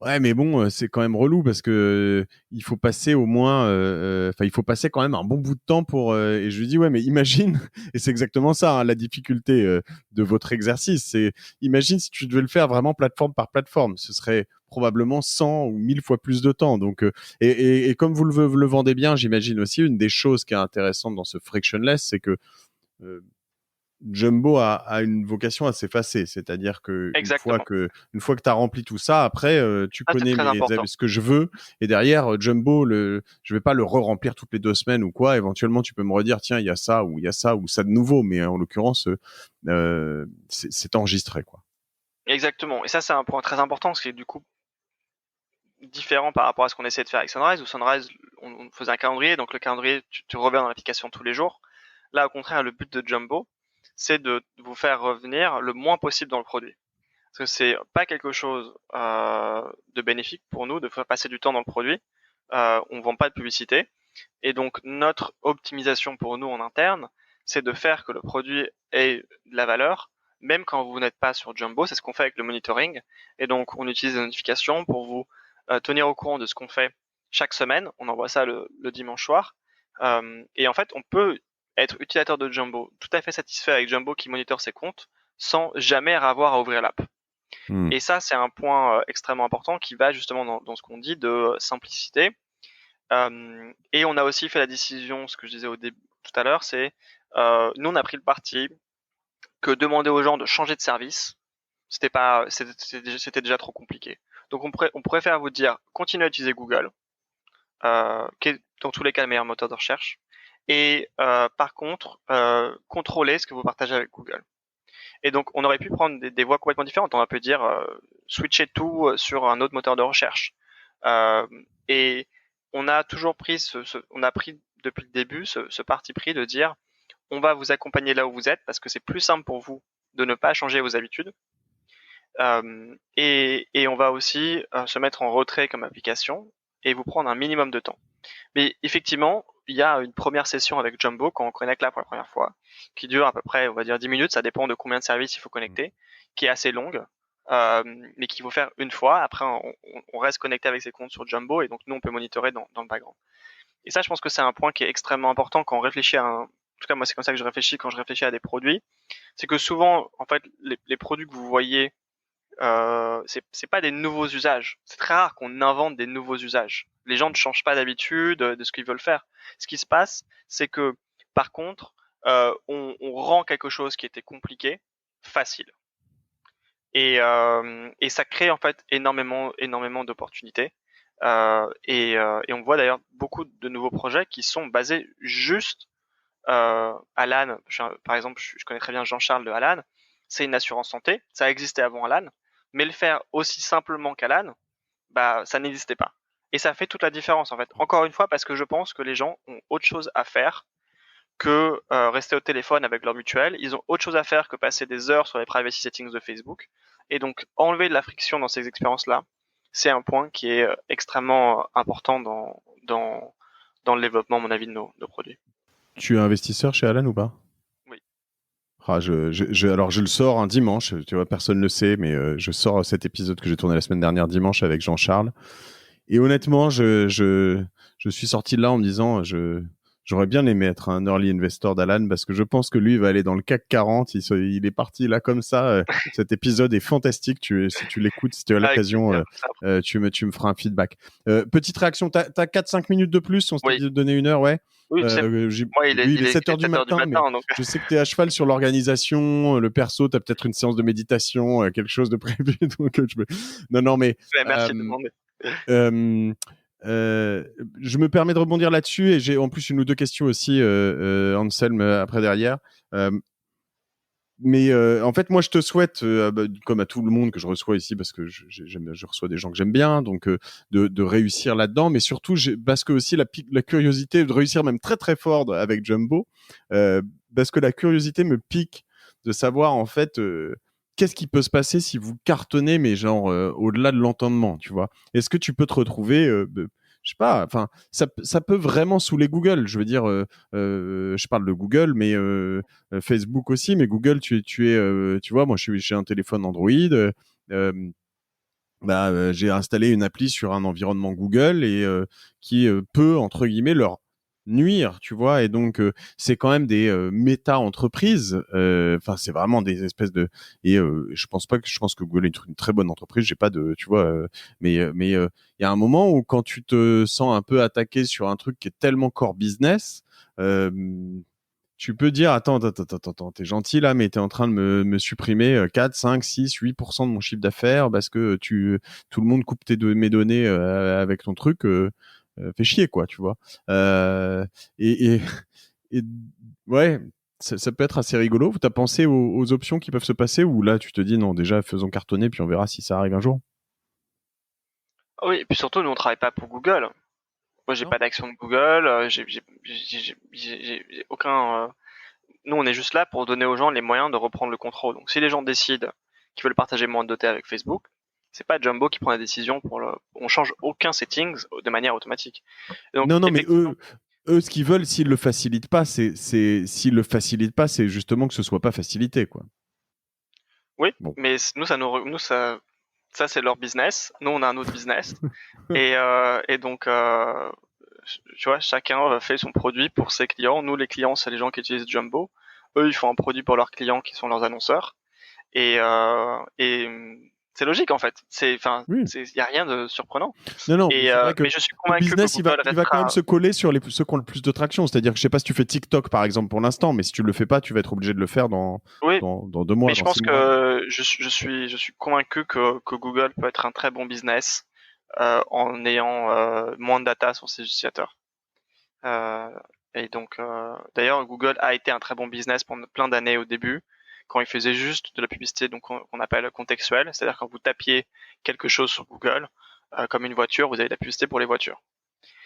S1: ouais, mais bon, c'est quand même relou parce que il faut passer au moins, il faut passer quand même un bon bout de temps pour. Et je lui dis ouais, mais imagine, et c'est exactement ça, hein, la difficulté de votre exercice. C'est imagine si tu devais le faire vraiment plateforme par plateforme, ce serait probablement 100 ou 1000 fois plus de temps. Donc, et comme vous le vendez bien, j'imagine aussi, une des choses qui est intéressante dans ce frictionless, c'est que Jumbo a une vocation à s'effacer. C'est-à-dire que une fois que tu as rempli tout ça, après, tu connais ce que je veux. Et derrière, Jumbo, je vais pas le re-remplir toutes les 2 semaines ou quoi. Éventuellement, tu peux me redire, tiens, il y a ça ou ça de nouveau. Mais en l'occurrence, c'est enregistré, quoi.
S2: Exactement. Et ça, c'est un point très important, parce que du coup, différent par rapport à ce qu'on essaie de faire avec Sunrise. Où Sunrise, on faisait un calendrier, donc le calendrier, tu reviens dans l'application tous les jours. Là, au contraire, le but de Jumbo, c'est de vous faire revenir le moins possible dans le produit. Parce que c'est pas quelque chose de bénéfique pour nous de faire passer du temps dans le produit. On vend pas de publicité. Et donc, notre optimisation pour nous en interne, c'est de faire que le produit ait de la valeur, même quand vous n'êtes pas sur Jumbo. C'est ce qu'on fait avec le monitoring. Et donc, on utilise des notifications pour vous tenir au courant de ce qu'on fait chaque semaine. On envoie ça le dimanche soir. Et en fait, on peut être utilisateur de Jumbo tout à fait satisfait avec Jumbo qui monitore ses comptes sans jamais avoir à ouvrir l'app. Et ça, c'est un point extrêmement important qui va justement dans ce qu'on dit de simplicité. Et on a aussi fait la décision, ce que je disais au début tout à l'heure, c'est nous on a pris le parti que demander aux gens de changer de service, c'était déjà trop compliqué. Donc on préfère vous dire continuez à utiliser Google, qui est dans tous les cas le meilleur moteur de recherche. Et par contre, contrôlez ce que vous partagez avec Google. Et donc, on aurait pu prendre des voies complètement différentes. On aurait pu dire switcher tout sur un autre moteur de recherche. Et on a toujours pris on a pris depuis le début ce parti pris de dire on va vous accompagner là où vous êtes parce que c'est plus simple pour vous de ne pas changer vos habitudes. Et on va aussi se mettre en retrait comme application et vous prendre un minimum de temps. Mais effectivement, il y a une première session avec Jumbo quand on connecte là pour la première fois, qui dure à peu près, on va dire 10 minutes, ça dépend de combien de services il faut connecter, qui est assez longue, mais qu'il faut faire une fois. Après, on reste connecté avec ses comptes sur Jumbo et donc nous, on peut monitorer dans le background. Et ça, je pense que c'est un point qui est extrêmement important quand on réfléchit en tout cas, moi, c'est comme ça que je réfléchis quand je réfléchis à des produits. C'est que souvent, en fait, les produits que vous voyez, c'est pas des nouveaux usages. C'est très rare qu'on invente des nouveaux usages. Les gens ne changent pas d'habitude de ce qu'ils veulent faire. Ce qui se passe, c'est que par contre, on rend quelque chose qui était compliqué facile. Et ça crée en fait énormément d'opportunités. Et on voit d'ailleurs beaucoup de nouveaux projets qui sont basés juste Alan. Par exemple, je connais très bien Jean-Charles de Alan. C'est une assurance santé. Ça existait avant Alan. Mais le faire aussi simplement qu'Alan, bah, ça n'existait pas. Et ça fait toute la différence, en fait. Encore une fois, parce que je pense que les gens ont autre chose à faire que rester au téléphone avec leur mutuelle. Ils ont autre chose à faire que passer des heures sur les privacy settings de Facebook. Et donc, enlever de la friction dans ces expériences-là, c'est un point qui est extrêmement important dans le développement, à mon avis, de nos produits.
S1: Tu es investisseur chez Alan ou pas ?
S2: Oui.
S1: Alors, je le sors un dimanche, tu vois, personne ne le sait, mais je sors cet épisode que j'ai tourné la semaine dernière dimanche avec Jean-Charles. Et honnêtement, je suis sorti de là en me disant, je J'aurais bien aimé être un early investor d'Alan parce que je pense que lui, il va aller dans le CAC 40. Il est parti là comme ça. Cet épisode est fantastique. Si tu l'écoutes, si tu as
S2: Avec
S1: l'occasion,
S2: plaisir.
S1: tu me feras un feedback. Petite réaction, t'as 4-5 minutes de plus. On s'était
S2: Oui,
S1: dit de donner 1 heure, ouais.
S2: oui, tu sais, moi,
S1: Oui, il est 7 heures du
S2: 7 heures du
S1: matin, mais
S2: matin, donc
S1: je sais que tu es à cheval sur l'organisation, le perso, tu as peut-être une séance de méditation, quelque chose de prévu. Donc, Non, non, mais
S2: ouais, merci de demander.
S1: euh, je me permets de rebondir là-dessus et j'ai en plus une ou deux questions aussi, Anselme, après derrière. Euh, mais en fait, moi, je te souhaite, comme à tout le monde que je reçois ici, parce que je reçois des gens que j'aime bien, donc de réussir là-dedans, mais surtout parce que aussi la curiosité de réussir même très très fort avec Jumbo, parce que la curiosité me pique de savoir en fait qu'est-ce qui peut se passer si vous cartonnez, mais genre au-delà de l'entendement, tu vois. Est-ce que tu peux te retrouver je sais pas, enfin, ça peut vraiment saouler Google. Je veux dire, je parle de Google, mais Facebook aussi, mais Google, tu vois, moi, j'ai un téléphone Android. J'ai installé une appli sur un environnement Google et qui peut entre guillemets leur nuire, tu vois. Et donc c'est quand même des méta-entreprises. Enfin, c'est vraiment des espèces de. Et je pense pas que je pense que Google est une très bonne entreprise. J'ai pas de, tu vois. Mais il y a un moment où quand tu te sens un peu attaqué sur un truc qui est tellement core business. Tu peux dire, attends, t'es gentil là, mais t'es en train de me supprimer 4, 5, 6, 8% de mon chiffre d'affaires parce que tout le monde coupe mes données avec ton truc, fais chier, quoi, tu vois. Et, et, et ouais, ça peut être assez rigolo. T'as pensé aux options qui peuvent se passer ou là, tu te dis, non, déjà, faisons cartonner, puis on verra si ça arrive un jour.
S2: Oui, et puis surtout, nous, on travaille pas pour Google. Moi, j'ai
S1: Non.
S2: pas d'action de Google, j'ai aucun. Nous, on est juste là pour donner aux gens les moyens de reprendre le contrôle. Donc, si les gens décident qu'ils veulent partager moins de données avec Facebook, c'est pas Jumbo qui prend la décision on change aucun settings de manière automatique. Et donc,
S1: Non, mais
S2: effectivement,
S1: eux, ce qu'ils veulent, s'ils le facilitent pas, s'ils le facilitent pas, c'est justement que ce soit pas facilité, quoi.
S2: oui,
S1: Bon.
S2: mais nous, ça, c'est leur business. Nous, on a un autre business. Et donc, tu vois, chacun fait son produit pour ses clients. Nous, les clients, c'est les gens qui utilisent Jumbo. Eux, ils font un produit pour leurs clients qui sont leurs annonceurs. Et c'est logique en fait.
S1: Oui.
S2: Il y a rien de surprenant.
S1: Non, non, mais c'est vrai que
S2: Mais je suis
S1: le
S2: convaincu que
S1: business,
S2: Google
S1: il va quand même
S2: restera.
S1: se coller sur ceux qui ont le plus de traction. C'est-à-dire que je sais pas si tu fais TikTok, par exemple, pour l'instant, mais si tu le fais pas, tu vas être obligé de le faire
S2: Oui,
S1: dans 2 mois,
S2: mais je
S1: dans
S2: pense
S1: 6 mois.
S2: que je suis convaincu que Google peut être un très bon business en ayant moins de data sur ses utilisateurs. Euh, et donc, d'ailleurs, Google a été un très bon business pendant plein d'années au début, quand il faisait juste de la publicité, donc qu'on appelle contextuelle, c'est-à-dire quand vous tapiez quelque chose sur Google, comme une voiture, vous avez de la publicité pour les voitures.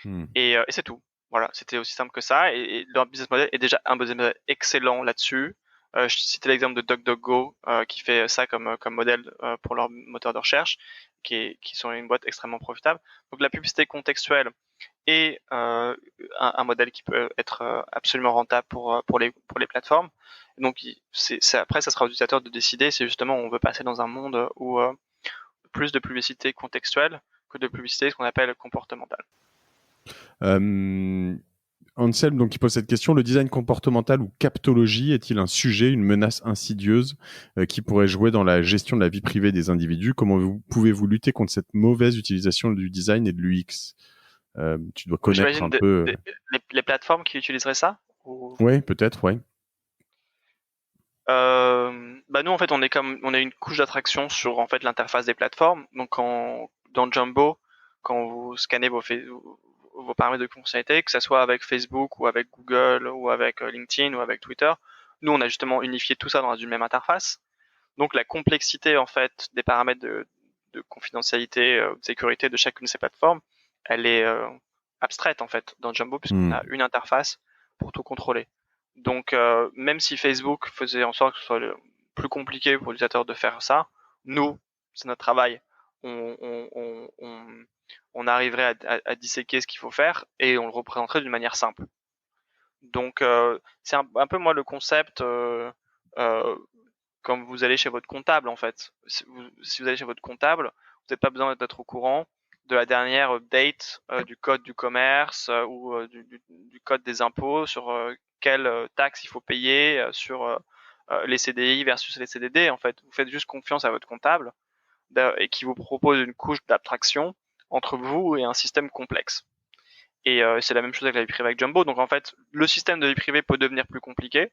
S1: Hmm.
S2: Et c'est tout. Voilà, c'était aussi simple que ça. Et leur business model est déjà un business model excellent là-dessus. Je citais l'exemple de DuckDuckGo qui fait ça comme modèle pour leur moteur de recherche, qui sont une boîte extrêmement profitable. Donc la publicité contextuelle est un modèle qui peut être absolument rentable pour les plateformes. Donc après, ça sera aux utilisateurs de décider si justement on veut passer dans un monde où plus de publicité contextuelle que de publicité ce qu'on appelle comportementale.
S1: Euh, Anselme, donc, il pose cette question. Le design comportemental ou captologie est-il un sujet, une menace insidieuse qui pourrait jouer dans la gestion de la vie privée des individus? Comment pouvez-vous lutter contre cette mauvaise utilisation du design et de l'UX? Tu dois connaître
S2: J'imagine
S1: un peu.
S2: les plateformes qui utiliseraient ça ou...
S1: Oui, peut-être, oui.
S2: Bah nous en fait on a une couche d'attraction sur en fait l'interface des plateformes. Donc dans Jumbo, quand vous scannez vos paramètres de fonctionnalité, que ce soit avec Facebook ou avec Google ou avec LinkedIn ou avec Twitter, nous on a justement unifié tout ça dans une même interface. Donc la complexité en fait des paramètres de confidentialité, de sécurité de chacune de ces plateformes, elle est abstraite en fait dans Jumbo puisqu'on
S1: Hmm.
S2: a une interface pour tout contrôler. Donc même si Facebook faisait en sorte que ce soit plus compliqué pour l'utilisateur de faire ça, nous, c'est notre travail. On, on, on, on, on arriverait à disséquer ce qu'il faut faire et on le représenterait d'une manière simple. Donc c'est un peu moi le concept euh, comme vous allez chez votre comptable en fait. Si vous allez chez votre comptable, vous n'avez pas besoin d'être au courant de la dernière update du code du commerce ou du code des impôts sur quelle taxe il faut payer sur les CDI versus les CDD. En fait, vous faites juste confiance à votre comptable et qui vous propose une couche d'abstraction entre vous et un système complexe. Et c'est la même chose avec la vie privée avec Jumbo. Donc en fait, le système de vie privée peut devenir plus compliqué.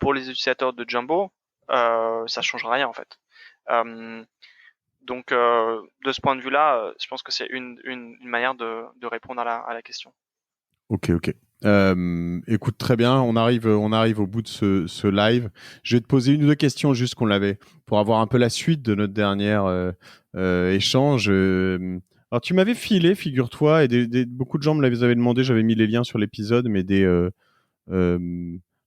S2: Pour les utilisateurs de Jumbo, ça change rien en fait. Donc de ce point de vue-là, je pense que c'est une manière de répondre à la question.
S1: Ok. Écoute, très bien. On arrive au bout de ce live. Je vais te poser une ou deux questions juste qu'on l'avait pour avoir un peu la suite de notre dernière échange. Alors, tu m'avais filé, figure-toi, et beaucoup de gens me l'avaient demandé. J'avais mis les liens sur l'épisode, mais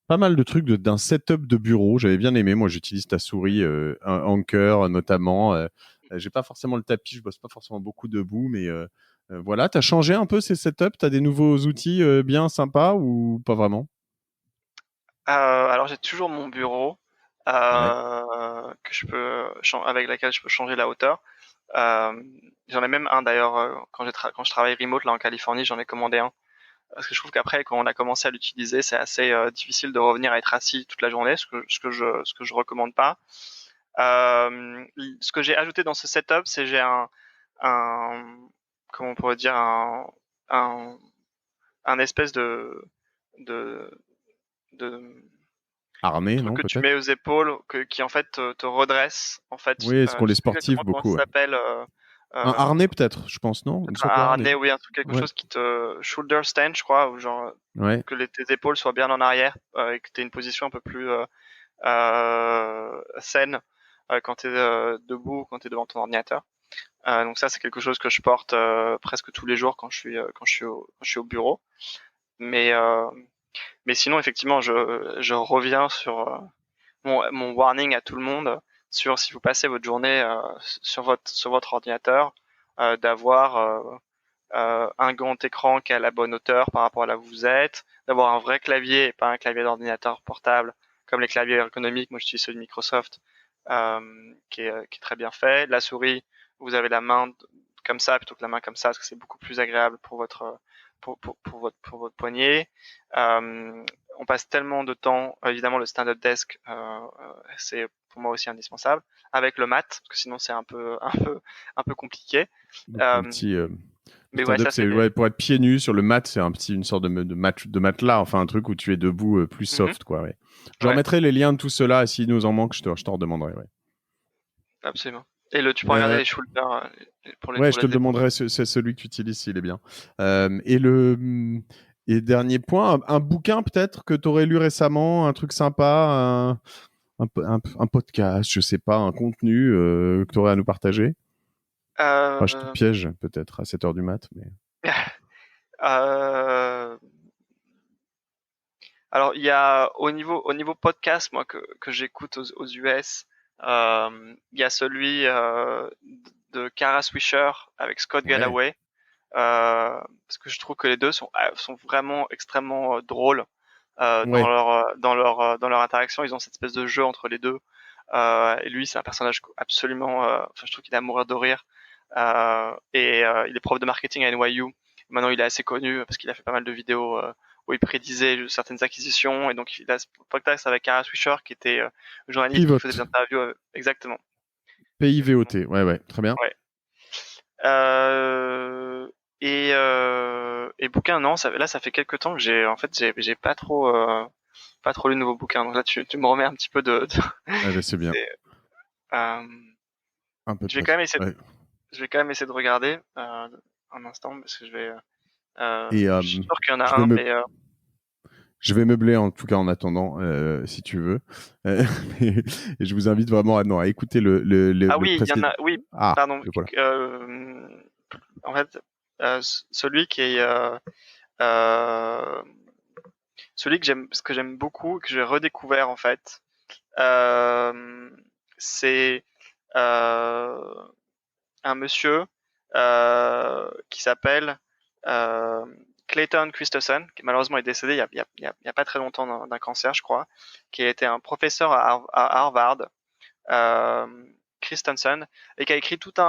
S1: pas mal de trucs d'un setup de bureau. J'avais bien aimé. Moi, j'utilise ta souris Anker notamment. J'ai pas forcément le tapis. Je bosse pas forcément beaucoup debout, mais voilà, tu as changé un peu ces setups? Tu as des nouveaux outils bien sympas ou pas vraiment?
S2: Alors j'ai toujours mon bureau
S1: Ouais.
S2: que avec laquelle je peux changer la hauteur. J'en ai même un d'ailleurs quand je travaille remote là en Californie, j'en ai commandé un parce que je trouve qu'après quand on a commencé à l'utiliser, c'est assez difficile de revenir à être assis toute la journée, ce que je recommande pas. Ce que j'ai ajouté dans ce setup, c'est j'ai un comment on pourrait dire un, un espèce de de
S1: Armé,
S2: truc
S1: non,
S2: que tu
S1: peut-être?
S2: mets aux épaules qui en fait te redresse en fait.
S1: Oui, c'est pour
S2: Je
S1: les
S2: sais plus
S1: sportifs,
S2: exactement comment
S1: beaucoup,
S2: ça
S1: ouais.
S2: s'appelle.
S1: Un
S2: Euh,
S1: harnais, peut-être, je pense, non? Une
S2: Peut-être un
S1: sorte de harnais.
S2: harnais, oui, un truc, quelque
S1: Ouais.
S2: chose qui te shoulder stand, je crois, ou genre
S1: Ouais.
S2: que tes épaules soient bien en arrière et que tu aies une position un peu plus saine quand tu es debout, quand tu es devant ton ordinateur. Donc ça, c'est quelque chose que je porte presque tous les jours quand je suis au bureau. Mais mais sinon, effectivement, je reviens sur mon warning à tout le monde sur si vous passez votre journée sur votre ordinateur, d'avoir un grand écran qui est à la bonne hauteur par rapport à là où vous êtes, d'avoir un vrai clavier et pas un clavier d'ordinateur portable comme les claviers ergonomiques. Moi, j'utilise celui de Microsoft qui est très bien fait. La souris, vous avez la main comme ça plutôt que la main comme ça parce que c'est beaucoup plus agréable pour pour votre poignet. Euh, on passe tellement de temps, évidemment le stand-up desk, c'est pour moi aussi indispensable, avec le mat, parce que sinon c'est un peu compliqué.
S1: Donc, un
S2: Euh,
S1: petit
S2: mais ouais,
S1: stand-up,
S2: ça c'est
S1: c'est
S2: des.
S1: ouais, pour être pieds nus sur le mat, c'est une sorte de matelas, enfin un truc où tu es debout plus
S2: Mhm.
S1: soft, quoi. Ouais. Je
S2: Ouais,
S1: remettrai les liens de tout cela. S'il nous en manque, je t'en redemanderai. Ouais.
S2: absolument. Et tu peux regarder
S1: Euh,
S2: les shoulders
S1: Ouais,
S2: pour
S1: je te le
S2: les épaules.
S1: demanderai, c'est celui que tu utilises s'il est bien. Et dernier point, un bouquin peut-être que tu aurais lu récemment, un truc sympa, un podcast, je sais pas, un contenu que tu aurais à nous partager. Enfin, je te
S2: Euh,
S1: piège peut-être à 7 heures du mat. Mais...
S2: euh, alors il y a au niveau podcast moi que j'écoute aux US, il y a celui de Kara Swisher avec Scott
S1: Ouais,
S2: Galloway. Parce que je trouve que les deux sont vraiment extrêmement drôles
S1: ouais,
S2: dans leur interaction. Ils ont cette espèce de jeu entre les deux. Et lui, c'est un personnage absolument. Enfin, je trouve qu'il est à mourir de rire. Il est prof de marketing à NYU. Maintenant, il est assez connu parce qu'il a fait pas mal de vidéos où il prédisait certaines acquisitions. Et donc, il a ce podcast avec Kara Swisher qui était journaliste qui faisait des
S1: Pivot,
S2: interviews. Exactement. Exactement.
S1: PIVOT, ouais, très bien.
S2: Ouais. Euh, et bouquin, non, là, ça fait quelques temps que en fait, j'ai pas trop lu de nouveaux bouquins. Donc là, tu me remets un petit peu
S1: Ouais, bah, c'est bien,
S2: c'est, euh,
S1: un peu de
S2: je vais quand
S1: passion.
S2: même essayer,
S1: Ouais.
S2: je vais quand même essayer de regarder, un instant, parce que
S1: Et
S2: je suis sûr qu'il y en a
S1: je vais
S2: un,
S1: me
S2: mais,
S1: Je vais meubler en tout cas en attendant, si tu veux. Euh, et je vous invite vraiment non, à écouter
S2: ah
S1: le
S2: oui, il y en
S1: précédent.
S2: a, oui,
S1: Ah,
S2: pardon,
S1: le voilà.
S2: en fait, celui qui est, euh, celui ce que j'aime beaucoup, que j'ai redécouvert, en fait, c'est euh, un monsieur qui s'appelle euh, Clayton Christensen, qui malheureusement est décédé il y a pas très longtemps d'un cancer, je crois, qui a été un professeur à Harvard, euh, Christensen, et qui a écrit toute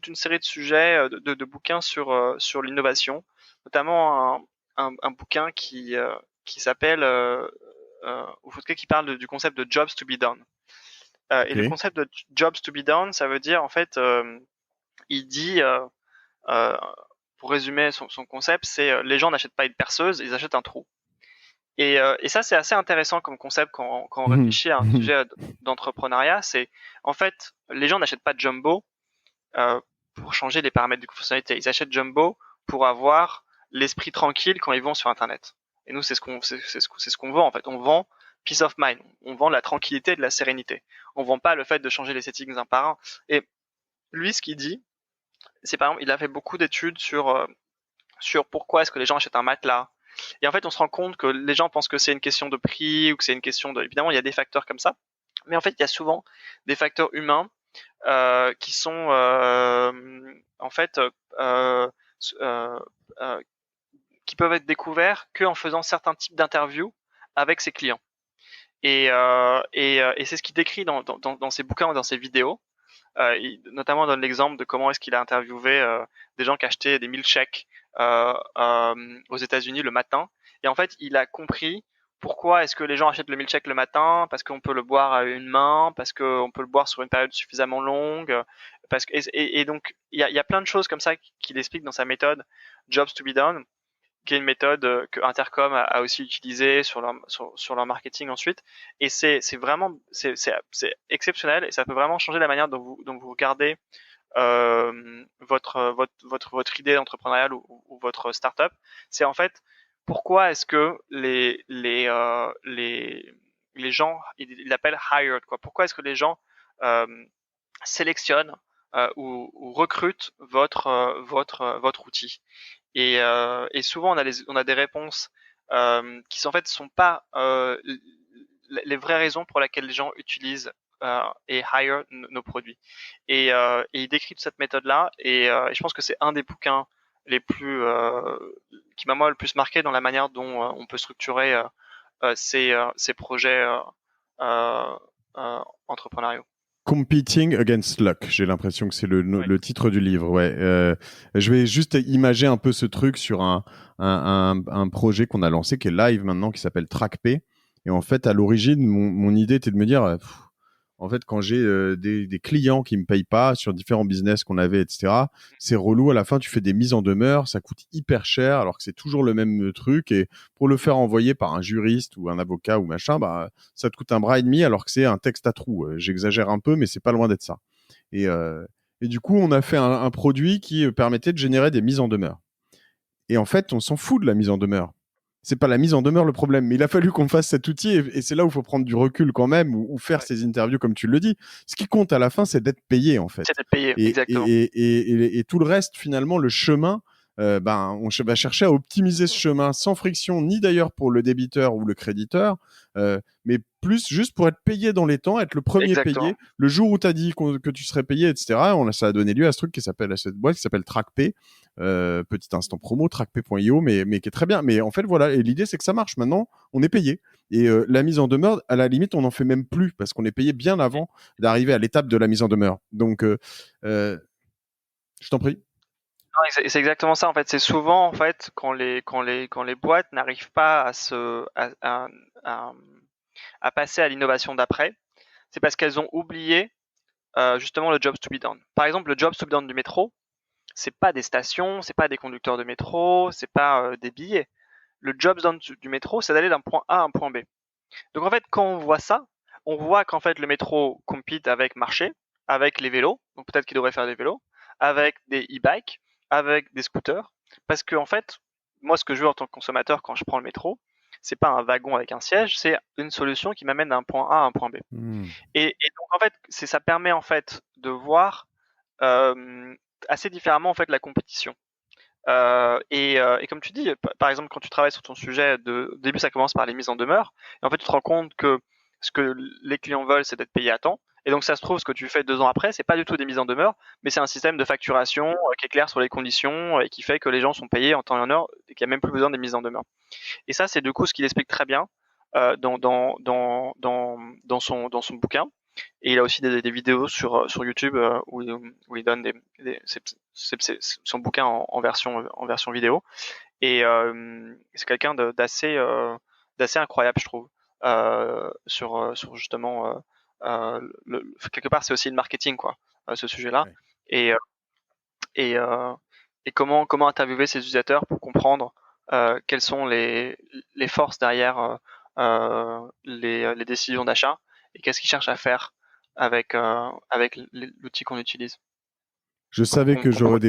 S2: une série de sujets, de bouquins sur l'innovation, notamment un bouquin qui s'appelle, ou en tout cas qui parle du concept de jobs to be done. Et le
S1: Ok.
S2: concept de jobs to be done, ça veut dire en fait, il dit, euh, pour résumer son concept, c'est les gens n'achètent pas une perceuse, ils achètent un trou. Et ça, c'est assez intéressant comme concept quand on réfléchit à un sujet d'entrepreneuriat. C'est en fait, les gens n'achètent pas Jumbo euh, pour changer les paramètres de fonctionnalité. Ils achètent Jumbo pour avoir l'esprit tranquille quand ils vont sur Internet. Et nous, c'est ce qu'on vend en fait. On vend peace of mind. On vend la tranquillité et de la sérénité. On vend pas le fait de changer les settings un par un. Et lui, ce qu'il dit, c'est par exemple, il a fait beaucoup d'études sur pourquoi est-ce que les gens achètent un matelas. Et en fait, on se rend compte que les gens pensent que c'est une question de prix ou que c'est une question de. Évidemment, il y a des facteurs comme ça, mais en fait, il y a souvent des facteurs humains qui sont en fait euh, euh, euh, qui peuvent être découverts qu'en faisant certains types d'interviews avec ses clients. Et c'est ce qu'il décrit dans ses bouquins ou dans ses vidéos. Il notamment donne l'exemple de comment est-ce qu'il a interviewé des gens qui achetaient des milkshakes aux États-Unis le matin. Et en fait, il a compris pourquoi est-ce que les gens achètent le milkshake le matin, parce qu'on peut le boire à une main, parce qu'on peut le boire sur une période suffisamment longue, parce que et donc il y a plein de choses comme ça qu'il explique dans sa méthode Jobs to be done, qui est une méthode que Intercom a aussi utilisée sur leur marketing ensuite. Et c'est vraiment c'est exceptionnel et ça peut vraiment changer la manière dont vous regardez votre idée entrepreneuriale ou votre startup. C'est en fait pourquoi est-ce que les gens, il l'appelle hired, quoi. Pourquoi est-ce que les gens euh, sélectionnent ou recrutent votre outil. Et souvent on a des réponses qui sont, en fait sont pas les vraies raisons pour lesquelles les gens utilisent et hire nos produits. Et il décrit toute cette méthode-là et je pense que c'est un des bouquins les plus qui m'a moi le plus marqué dans la manière dont on peut structurer ces projets euh, entrepreneuriaux.
S1: Competing Against Luck, j'ai l'impression que c'est
S2: Oui.
S1: le titre du livre. Ouais. Je vais juste imager un peu ce truc sur un projet qu'on a lancé qui est live maintenant, qui s'appelle TrackP. Et en fait, à l'origine, mon idée était de me dire, en fait, quand j'ai des clients qui me payent pas sur différents business qu'on avait, etc., c'est relou. À la fin, tu fais des mises en demeure, ça coûte hyper cher, alors que c'est toujours le même truc. Et pour le faire envoyer par un juriste ou un avocat ou machin, bah, ça te coûte un bras et demi, alors que c'est un texte à trous. J'exagère un peu, mais c'est pas loin d'être ça. Et, euh, et du coup, on a fait un produit qui permettait de générer des mises en demeure. Et en fait, on s'en fout de la mise en demeure. C'est pas la mise en demeure le problème, mais il a fallu qu'on fasse cet outil et c'est là où il faut prendre du recul quand même ou faire
S2: Ouais.
S1: ces interviews comme tu le dis. Ce qui compte à la fin, c'est d'être payé en fait.
S2: C'est d'être payé, exactement.
S1: Et tout le reste, finalement, le chemin, on va chercher à optimiser ce chemin sans friction, ni d'ailleurs pour le débiteur ou le créditeur, mais plus juste pour être payé dans les temps, être le premier
S2: Exactement.
S1: payé. Le jour où tu as dit que tu serais payé, etc., ça a donné lieu à ce truc à cette boîte qui s'appelle TrackP. Petit instant promo, trackp.io, mais qui est très bien. Mais en fait, voilà. Et l'idée, c'est que ça marche. Maintenant, on est payé. Et la mise en demeure, à la limite, on n'en fait même plus parce qu'on est payé bien avant d'arriver à l'étape de la mise en demeure. Donc, je t'en prie.
S2: Non, c'est exactement ça en fait. C'est souvent en fait quand les boîtes n'arrivent pas à passer à l'innovation d'après, c'est parce qu'elles ont oublié justement le jobs to be done. Par exemple, le jobs to be done du métro, c'est pas des stations, c'est pas des conducteurs de métro, c'est pas des billets. Le jobs done du métro, c'est d'aller d'un point A à un point B. Donc en fait, quand on voit ça, on voit qu'en fait le métro compete avec marché, avec les vélos, donc peut-être qu'il devrait faire des vélos, avec des e-bikes, avec des scooters, parce que en fait, moi ce que je veux en tant que consommateur quand je prends le métro, c'est pas un wagon avec un siège, c'est une solution qui m'amène d'un point A à un point B.
S1: Hmm.
S2: Et donc en fait, ça permet en fait de voir euh, assez différemment en fait la compétition. Et comme tu dis, par exemple, quand tu travailles sur ton sujet, au début ça commence par les mises en demeure, et en fait tu te rends compte que ce que les clients veulent, c'est d'être payé à temps. Et donc ça se trouve, ce que tu fais 2 ans après, c'est pas du tout des mises en demeure, mais c'est un système de facturation qui est clair sur les conditions et qui fait que les gens sont payés en temps et en heure et qu'il n'y a même plus besoin des mises en demeure. Et ça, c'est du coup ce qu'il explique très bien dans son bouquin. Et il a aussi des vidéos sur YouTube où il donne son bouquin en version vidéo. Et c'est quelqu'un d'assez incroyable, je trouve, sur justement quelque part c'est aussi le marketing, quoi, ce sujet-là. Ouais. Et comment interviewer ces utilisateurs pour comprendre quelles sont les forces derrière les décisions d'achat et qu'est-ce qu'ils cherchent à faire avec l'outil qu'on utilise.
S1: Je savais que j'aurais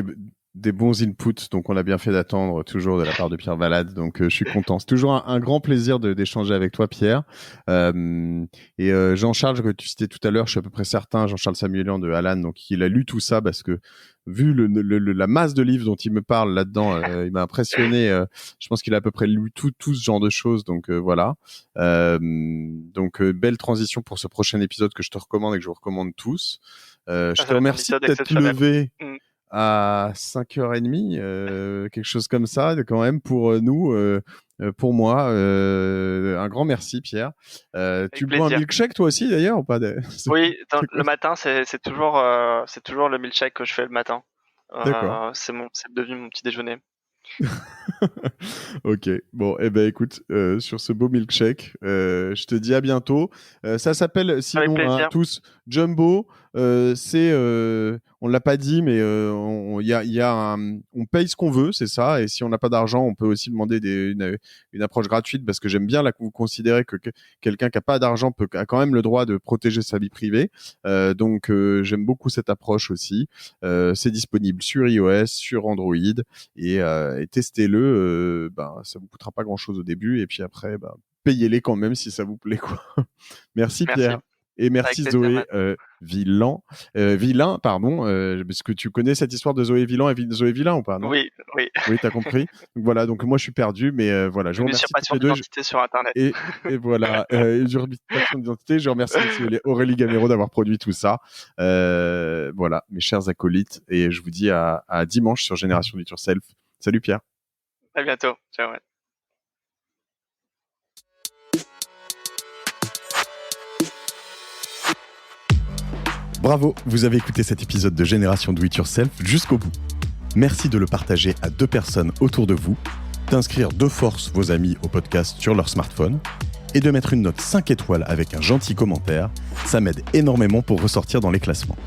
S1: des bons inputs, donc on a bien fait d'attendre toujours de la part de Pierre Valade, donc je suis content. C'est toujours un grand plaisir d'échanger avec toi, Pierre. Jean-Charles, que tu citais tout à l'heure, je suis à peu près certain, Jean-Charles Samuelian de Alan, donc il a lu tout ça parce que vu la masse de livres dont il me parle là-dedans, il m'a impressionné. Je pense qu'il a à peu près lu tout ce genre de choses, donc voilà. Belle transition pour ce prochain épisode que je te recommande et que je vous recommande tous. Je te remercie d'être levé à 5h30, quelque chose comme ça, quand même, pour nous, pour moi. Un grand merci, Pierre. Tu bois un milkshake, toi aussi, d'ailleurs, ou pas?
S2: Oui, le matin, c'est toujours le milkshake que je fais le matin.
S1: D'accord.
S2: C'est devenu mon petit déjeuner.
S1: Ok, bon, écoute, sur ce beau milkshake, je te dis à bientôt. Ça s'appelle, sinon, tous, Jumbo. On l'a pas dit, mais on paye ce qu'on veut, c'est ça. Et si on n'a pas d'argent, on peut aussi demander une approche gratuite, parce que j'aime bien vous considérer que quelqu'un qui a pas d'argent a quand même le droit de protéger sa vie privée. Donc j'aime beaucoup cette approche aussi. C'est disponible sur iOS, sur Android, et testez-le. Ça vous coûtera pas grand-chose au début, et puis après, payez-les quand même si ça vous plaît, quoi. Merci Pierre. Et merci Zoé Villain, parce que tu connais cette histoire de Zoé Villain et Zoé Villain ou pas, non?
S2: Oui.
S1: Oui, t'as compris. Donc voilà, donc moi je suis perdu, mais voilà, je vous remercie
S2: tous les deux. D'identité sur Internet.
S1: Et voilà, usurpation d'identité. Je remercie aussi Aurélie Gamero d'avoir produit tout ça. Voilà, mes chers acolytes, et je vous dis à dimanche sur Génération Do It Yourself. Salut Pierre.
S2: À bientôt. Ciao. Ouais.
S1: Bravo, vous avez écouté cet épisode de Génération Do It Yourself jusqu'au bout. Merci de le partager à 2 personnes autour de vous, d'inscrire de force vos amis au podcast sur leur smartphone et de mettre une note 5 étoiles avec un gentil commentaire. Ça m'aide énormément pour ressortir dans les classements.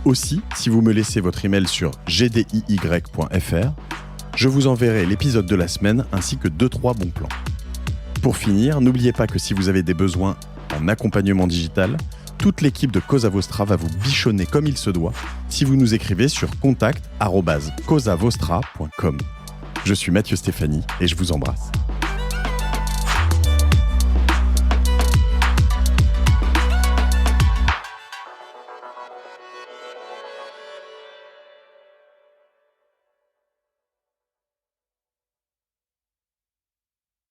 S1: Aussi, si vous me laissez votre email sur gdiy.fr, je vous enverrai l'épisode de la semaine ainsi que 2-3 bons plans. Pour finir, n'oubliez pas que si vous avez des besoins en accompagnement digital, toute l'équipe de Cosa Vostra va vous bichonner comme il se doit si vous nous écrivez sur contact@cosavostra.com. Je suis Mathieu Stéphanie et je vous embrasse.